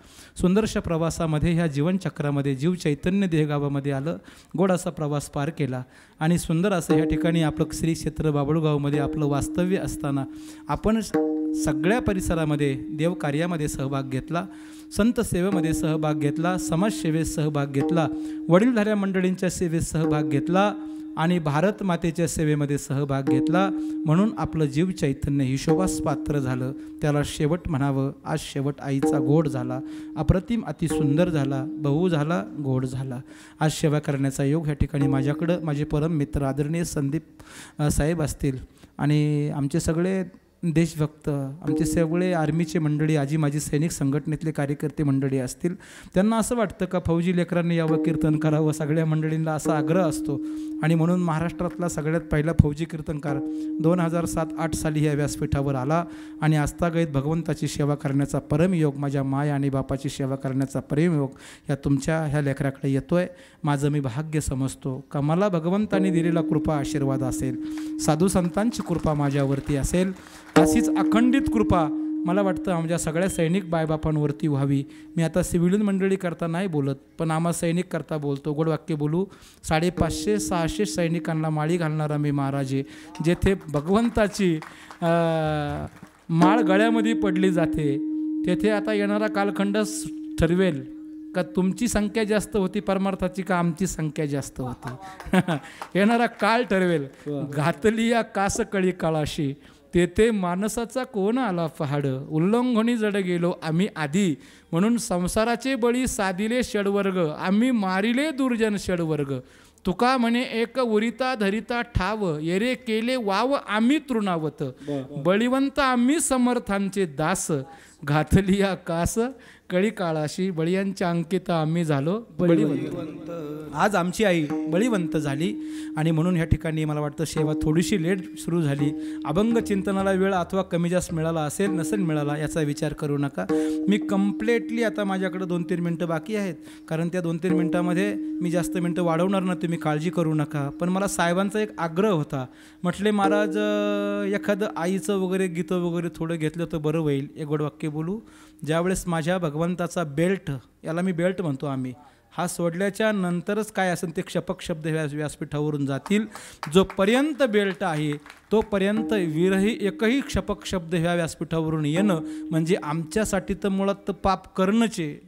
सुंदरशा प्रवासामध्ये ह्या जीवनचक्रामध्ये जीव चैतन्य देहगावामध्ये आलं, गोड असा प्रवास पार केला. आणि सुंदर असं ह्या ठिकाणी आपलं श्री क्षेत्र बाबळगावमध्ये आपलं वास्तव्य असताना आपण सगळ्या परिसरामध्ये देवकार्यामध्ये सहभाग घेतला, संत सेवेमध्ये सहभाग घेतला, समाजसेवेत सहभाग घेतला, वडीलधाऱ्या मंडळींच्या सेवेत सहभाग घेतला आणि भारत मातेच्या सेवेमध्ये सहभाग घेतला. म्हणून आपलं जीव चैतन्य हिशोबास पात्र झालं. त्याला शेवट म्हणावं. आज शेवट आईचा गोड झाला, अप्रतिम अति सुंदर झाला, बहु झाला, गोड झाला. आज सेवा करण्याचा योग ह्या ठिकाणी माझ्याकडं माझे परम मित्र आदरणीय संदीप साहेब असतील आणि आमचे सगळे देशभक्त, आमचे सगळे आर्मीचे मंडळी, आजी माजी सैनिक संघटनेतले कार्यकर्ते मंडळी असतील. त्यांना असं वाटतं का फौजी लेकरांनी यावं, कीर्तन करावं. सगळ्या मंडळींना असा आग्रह असतो आणि म्हणून महाराष्ट्रातला सगळ्यात पहिला फौजी कीर्तनकार 2007-08 साली या व्यासपीठावर आला आणि आस्थागत भगवंताची सेवा करण्याचा परमयोग, माझ्या माय आणि बापाची सेवा करण्याचा परमयोग ह्या तुमच्या ह्या लेकराकडे येतो आहे. माझं मी भाग्य समजतो का मला भगवंताने दिलेला कृपा आशीर्वाद असेल, साधू संतांची कृपा माझ्यावरती असेल. अशीच अखंडित कृपा मला वाटतं आमच्या सगळ्या सैनिक बायबापांवरती व्हावी. मी आता सिव्हिलियन मंडळी करता नाही बोलत, पण आम्हा सैनिक करता बोलतो. गोड वाक्य बोलू. 550-600 सैनिकांना माळी घालणारा मी महाराज आहे. जेथे भगवंताची माळ गळ्यामध्ये पडली जाते, तेथे आता येणारा कालखंड ठरवेल का तुमची संख्या जास्त होती परमार्थाची का आमची संख्या जास्त होती. येणारा काळ ठरवेल. घातली या कास कळी काळाशी, तेथे मानसाचा कोण आला पहाड. उल्लंघनी जड गेलो आम्ही आधी, म्हणून संसाराचे बळी साधिले षडवर्ग. आम्ही मारिले दुर्जन षडवर्ग. तुका म्हणे एक उरिता धरिता ठाव, येरे केले वाव आम्ही तृणावत. बळीवंत आम्ही समर्थांचे दास, घातली या कास कळी काळाशी. बळीयांच्या अंकिता आम्ही झालो बळीवंत. आज आमची आई बळीवंत झाली आणि म्हणून ह्या ठिकाणी मला वाटतं सेवा थोडीशी लेट सुरू झाली. अभंग चिंतनाला वेळ अथवा कमी जास्त मिळाला असेल, नसेल मिळाला याचा विचार करू नका. मी कम्प्लेटली आता माझ्याकडे 2-3 मिनटं बाकी आहेत, कारण त्या 2-3 मिनटामध्ये मी जास्त मिनटं वाढवणार ना, तुम्ही काळजी करू नका. पण मला साहेबांचा एक आग्रह होता. म्हटले महाराज एखादं आईचं वगैरे गीतं वगैरे थोडं घेतलं तर बरं होईल. एक गोड वाक्य बोलू. ज्यावेळेस माझ्या भगवंताचा बेल्ट, याला मी बेल्ट म्हणतो आम्ही, हा सोडल्याच्या नंतरच काय असेल ते क्षपक शब्द व्यासपीठावरून जातील. जोपर्यंत बेल्ट आहे तोपर्यंत विरही एकही क्षपक शब्द ह्या व्यासपीठावरून येणं म्हणजे आमच्यासाठी तर मुळात पाप करणंचे.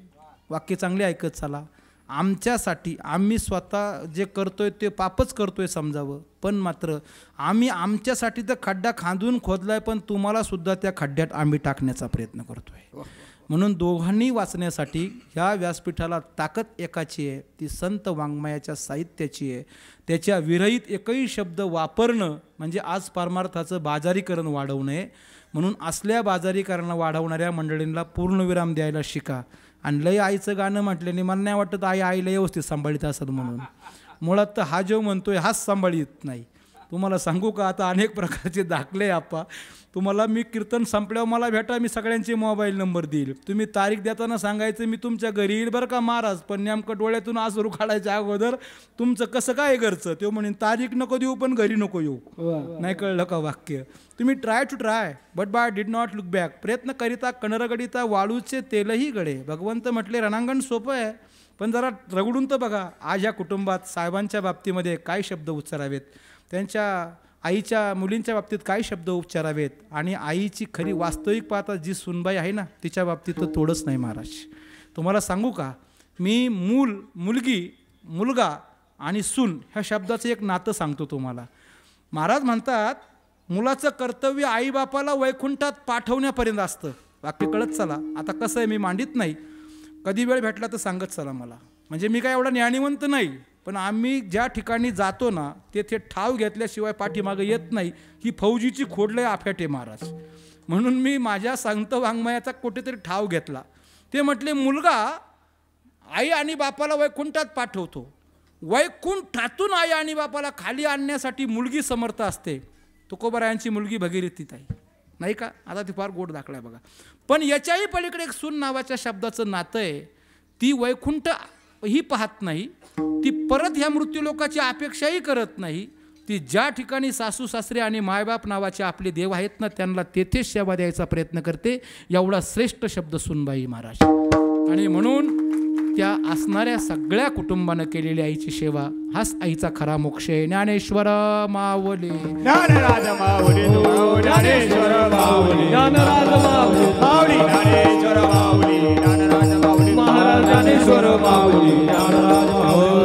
वाक्य चांगले ऐकत चला. आमच्यासाठी आम्ही स्वतः जे करतोय ते पापच करतोय समजावं, पण मात्र आम्ही आमच्यासाठी तर खड्डा खांदून खोदलाय, पण तुम्हाला सुद्धा त्या खड्ड्यात आम्ही टाकण्याचा प्रयत्न करतोय. म्हणून दोघांनी वाचण्यासाठी ह्या व्यासपीठाला ताकद एकाची आहे, ती संत वाङ्मयाच्या साहित्याची आहे. त्याच्या विरहित एकही शब्द वापरणं म्हणजे आज परमार्थाचं बाजारीकरण वाढवू नये. म्हणून असल्या बाजारीकरण वाढवणाऱ्या मंडळींना पूर्णविराम द्यायला शिका. आणि लय आईचं गाणं म्हटल्याने मला नाही वाटत आईला व्यवस्थित सांभाळीत असत म्हणून. मुळात तर हा जो म्हणतोय हाच सांभाळीत नाही. तुम्हाला सांगू का, आता अनेक प्रकारचे दाखले आपा. तुम्हाला मी कीर्तन संपल्यावर मला भेटा, मी सगळ्यांचे मोबाईल नंबर देईल. तुम्ही तारीख देताना सांगायचं मी तुमच्या घरी येईल बरं का महाराज, पण नेमकं डोळ्यातून आसरू काढायच्या अगोदर तुमचं कसं काय घरचं ते म्हणून तारीख नको देऊ पण घरी नको येऊ. नाही कळलं का वाक्य. तुम्ही try to try but by did not look back. प्रयत्न करिता कणरगडिता वाळूचे तेलही गडे. भगवंत म्हटले रणांगण सोपं आहे, पण जरा रगडून तर बघा. आज या कुटुंबात साहेबांच्या बाबतीमध्ये काय शब्द उच्चारावेत, त्यांच्या आईच्या मुलींच्या बाबतीत काय शब्द उच्चारावेत, आणि आईची खरी वास्तविक पाहता जी सुनबाई आहे ना तिच्या बाबतीत तर तोडच नाही महाराज. तुम्हाला सांगू का, मी मूल, मुलगी, मुलगा आणि सून ह्या शब्दाचं एक नातं सांगतो तुम्हाला. महाराज म्हणतात मुलाचं कर्तव्य आईबापाला वैकुंठात पाठवण्यापर्यंत असतं. वाक्य कळत चला. आता कसं आहे, मी मांडित नाही, कधी वेळ भेटला तर सांगत चला मला. म्हणजे मी काय एवढा ज्ञानिवंत नाही, पण आम्ही ज्या ठिकाणी जातो ना तेथे ठाव घेतल्याशिवाय पाठीमागं येत नाही. ही फौजीची खोडलंय आफ्याटे महाराज. म्हणून मी माझ्या संत वाङ्मयाचा कुठेतरी ठाव घेतला. ते म्हटले मुलगा आई आणि बापाला वैकुंठात पाठवतो, वैकुंठातून आई आणि बापाला खाली आणण्यासाठी मुलगी समर्थ असते. तुकोबारायांची मुलगी भगीरथी ताई, नाही का? आता ती फार गोड दाखला आहे बघा. पण याच्याही पलीकडे एक सून नावाच्या शब्दाचं नातं आहे. ती वैकुंठ ही पाहत नाही, ती परत ह्या मृत्यूलोकाची अपेक्षाही करत नाही. ती ज्या ठिकाणी सासू सासरे आणि मायबाप नावाचे आपले देव आहेत ना, त्यांना तेथेच सेवा द्यायचा प्रयत्न करते. एवढा श्रेष्ठ शब्द सुनबाई महाराज. आणि म्हणून त्या असणाऱ्या सगळ्या कुटुंबानं केलेली आईची सेवा हाच आईचा खरा मोक्ष आहे. ज्ञानेश्वर माऊली, ज्ञानराज माऊली, ज्ञानेश्वर माऊली, ज्ञानराज माऊली, माऊली ज्ञानेश्वर माऊली, ज्ञानराज माऊली, महाराज ज्ञानेश्वर माऊली, ज्ञानराज माऊली.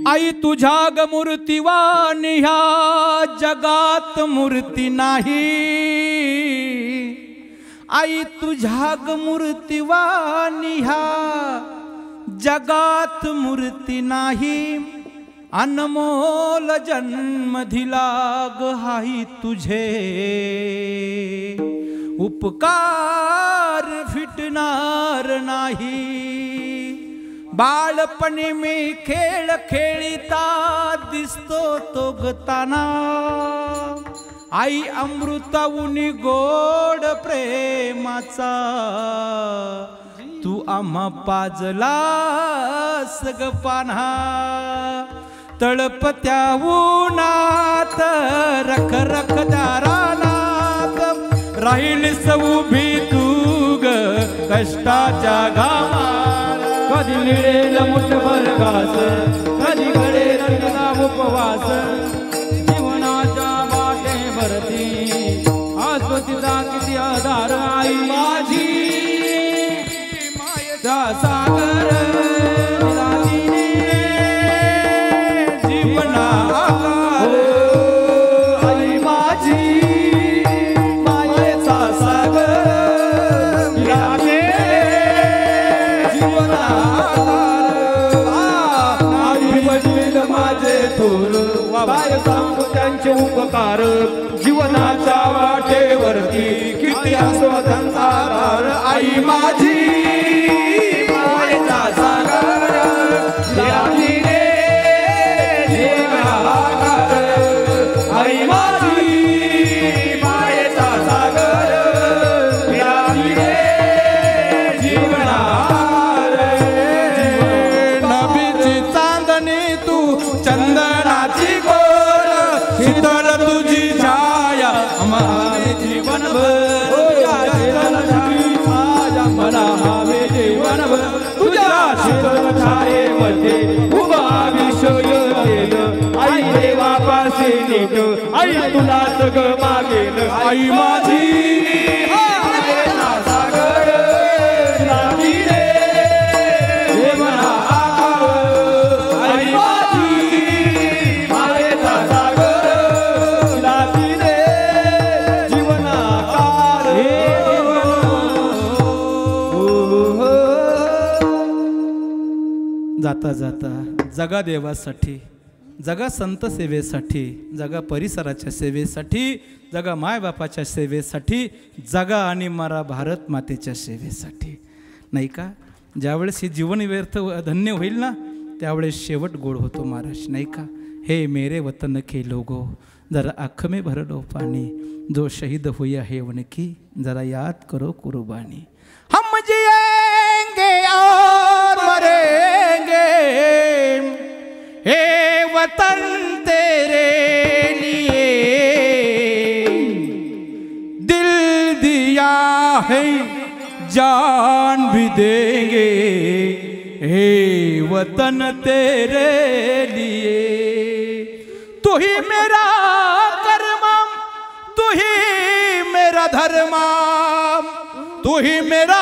आई तुझ्या ग मूर्तिवान ह्या जगात मूर्ती नाही. आई तुझ्या ग मूर्तिवान ह्या जगात मूर्ती नाही. अनमोल जन्म दिला ग हाई तुझे, उपकार फिटणार नाही. बाळपणी मी खेळ खेळीता दिसतो तो गताना. आई अमृताऊनी गोड प्रेमाचा, तू आम्हा पाजलास ग पान्हा. तळपत्या उन्हात रख रख त्या रानात, राहिलीस उभी तू ग कष्टाच्या घामात. कधी मिळेल मुठभर घास, कधी घडेल रंगला उपवास. जीवनाच्या वाटेवरती आज तुझा किती आधार. आई माझी मायेचा सागर, जीवना आई माझी मायेचा सागर. माझे थोर काय सांगू त्यांचे उपकार. जीवनाच्या वाटेवरती किती स्वतंत्र आधार. आई माझी मायेचा सागर, राजी रे जीवनाकार. आई माझी मायेचा सागर, राजी रे जीवनाकार. नभीची चांदणी तू चंदनाची गोर, शीतल तुझी छाया आम्हाला जीवनभर. मला हवे जीवनभर. तुझ्या शीतल छायेमध्ये उभा विश्व येईल. आई देवापाशी नीट, आई तुलाच ग मागेल. आई माझी सागर, राजी रे जीवनाकार. आई माझी मायेचा सागर, राजी रे जीवनाकार. जाता जाता जगा देवासाठी, जगा संत सेवेसाठी, जगा परिसराच्या सेवेसाठी, जगा मायबापाच्या सेवेसाठी, जगा आणि मरा भारत मातेच्या सेवेसाठी. नाही का? ज्यावेळेस हे जीवन व्यर्थ धन्य होईल ना, त्यावेळेस शेवट गोड होतो महाराज. नाही का? हे मेरे वतन के लोगो, जरा आँख में भर लो पानी. जो शहीद हुआ है उनकी जरा याद करो कुर्बानी. हम जिएंगे और मरेंगे, हे वतन तेरे लिए. दिल दिया है जान भी देंगे, हे वतन तेरे लिए. तू ही मेरा कर्म, तू ही मेरा धर्म, तू ही मेरा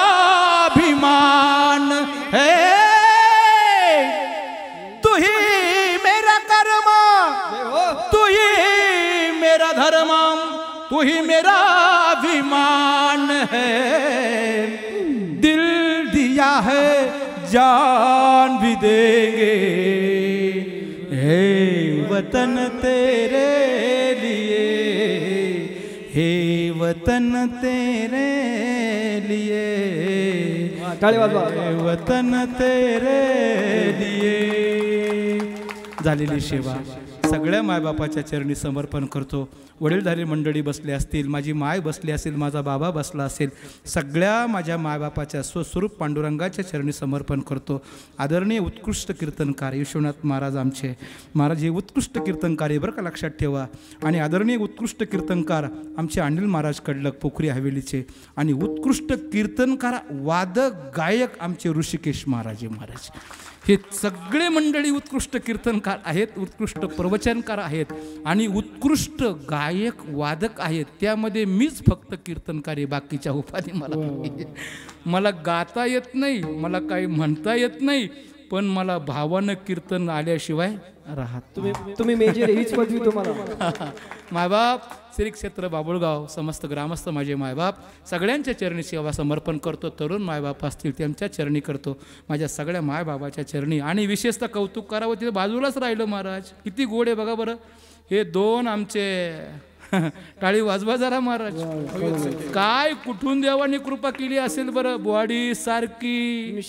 अभिमान है. तू ही मेरा कर्म, तू ही मेरा धर्म, तू ही मेरा अभिमान है. दिल दिया है जान भी देंगे, हे वतन तेरे लिए, हे वतन तेरे लिए, हे वतन तेरे लिए. झालेली सेवा सगळ्या मायबापाच्या चरणी समर्पण करतो. वडीलधारी मंडळी बसले असतील, माझी माय बसली असेल, माझा बाबा बसला असेल, सगळ्या माझ्या मायबापाच्या स्वस्वरूप पांडुरंगाच्या चरणी समर्पण करतो. आदरणीय उत्कृष्ट कीर्तनकार विश्वनाथ महाराज आमचे महाराज हे उत्कृष्ट कीर्तनकार आहे बरं का, लक्षात ठेवा. आणि आदरणीय उत्कृष्ट कीर्तनकार आमचे अनिल महाराज कडलक पोखरी हवेलीचे. आणि उत्कृष्ट कीर्तनकार वादक गायक आमचे ऋषिकेश महाराज महाराज. हे सगळे मंडळी उत्कृष्ट कीर्तनकार आहेत, उत्कृष्ट प्रवचनकार आहेत आणि उत्कृष्ट गायक वादक आहेत. त्यामध्ये मीच फक्त कीर्तनकार आहे, बाकीच्या उपाधी मला गाता येत नाही, मला काही म्हणता येत नाही, पण मला भावानं कीर्तन आल्याशिवाय राहत. तुम्ही मेजर हीच पदवी तुम्हाला. मायबाप श्री क्षेत्र बाबुळगाव समस्त ग्रामस्थ माझे मायबाप सगळ्यांच्या चरणी सेवा समर्पण करतो. तरुण मायबाप असतील त्यांच्या चरणी करतो, माझ्या सगळ्या मायबाबाच्या चरणी. आणि विशेषतः कौतुक करावं, तिथे बाजूलाच राहिलं महाराज, किती गोड आहे बघा बरं. हे दोन आमचे टाळी वाजवा जरा महाराज. काय कुठून देवाने कृपा केली असेल बरं. बॉडी सारखी,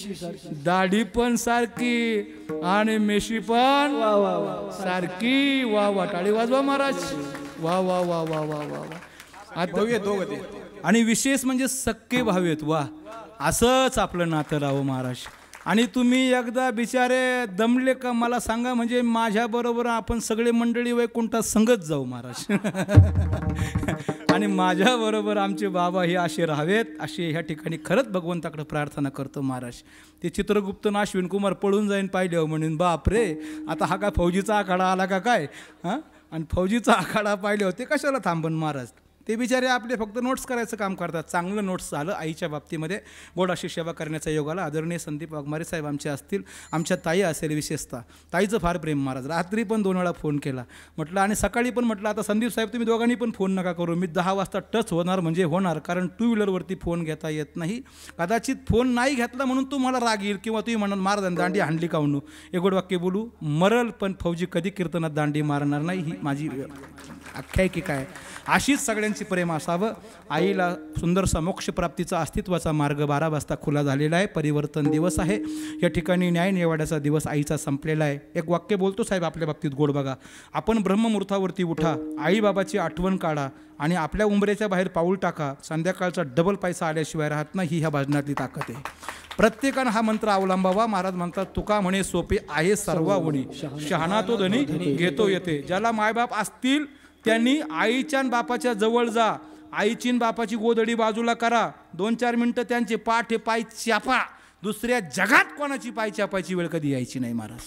दाढी पण सारखी आणि मेशी पण सारखी. वा वा, टाळी वाजवा महाराज. वा वा वा वा वा वा वा. आणि विशेष म्हणजे सक्के भावेत. वा, असंच आपलं नातं राहावं महाराज. आणि तुम्ही एकदा बिचारे दमले का मला सांगा, म्हणजे माझ्याबरोबर आपण सगळे मंडळी वैकुंठात संगत जाऊ महाराज. आणि माझ्याबरोबर आमचे बाबा हे असे राहावेत, असे ह्या ठिकाणी खरंच भगवंताकडे प्रार्थना करतो महाराज. ते चित्रगुप्त ना अश्विन कुमार पळून जाईन पाहिलं म्हणून, बाप रे आता हा काय फौजीचा आखाडा आला का काय. हां, आणि फौजीचा आखाडा पाहिले होते कशाला थांबन महाराज. ते बिचारे आपले फक्त नोट्स करायचं काम करतात. चांगलं नोट्स झालं आईच्या बाबतीमध्ये, गोड अशी सेवा करण्याचा योग आला. आदरणीय संदीप वाघमारे साहेब आमचे असतील, आमच्या ताई असेल, विशेषतः ताईचं फार प्रेम महाराज. रात्री पण 2 वेळा फोन केला म्हटलं, आणि सकाळी पण म्हटलं आता संदीप साहेब तुम्ही दोघांनी पण फोन नका करू, मी 10 वाजता टच होणार म्हणजे होणार, कारण 2 व्हीलरवरती फोन घेता येत नाही. कदाचित फोन नाही घेतला म्हणून तुम्हाला राग येईल किंवा तुम्ही म्हणाल महाराज दांडी हाणली का म्हणू. हे गोड वाक्य बोलू, मरल पण फौजी कधी कीर्तनात दांडी मारणार नाही, ही माझी आख्यायिकी काय. अशीच सगळ्यांची प्रेम असावं. आईला सुंदरसा मोक्षप्राप्तीचा अस्तित्वाचा मार्ग 12 वाजता खुला झालेला आहे. परिवर्तन दिवस आहे या ठिकाणी, न्याय निवाड्याचा दिवस आईचा संपलेला आहे. एक वाक्य बोलतो साहेब आपल्या बाबतीत गोड बघा. आपण ब्रह्ममुहूर्तावरती उठा, आईबाबाची आठवण काढा आणि आपल्या उंबऱ्याच्या बाहेर पाऊल टाका. संध्याकाळचा डबल पैसा आल्याशिवाय राहत नाही, ही ह्या भजनातली ताकद आहे. प्रत्येकानं हा मंत्र अवलंबावा. महाराज म्हणतात, तुका म्हणे सोपे आहे सर्वावणी, शहाणा तो धनी घेतो येते. ज्याला मायबाप असतील त्यांनी आईच्या आणि बापाच्या जवळ जा, आईची बापाची गोदडी बाजूला करा, 2-4 मिनटं त्यांचे पाठ हे पाय चापा. दुसऱ्या जगात कोणाची पाय चापायची वेळ कधी यायची नाही महाराज.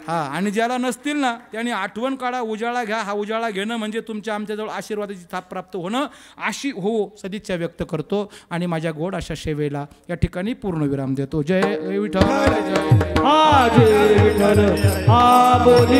हां, आणि ज्याला नसतील ना त्यांनी आठवण काढा, उजाळा घ्या. हा उजाळा घेणं म्हणजे तुमच्या आमच्याजवळ आशीर्वादाची थाप प्राप्त होणं, अशी हो सदिच्छा व्यक्त करतो आणि माझ्या गोड अशा सेवेला या ठिकाणी पूर्णविराम देतो. जय विठ्ठल, जय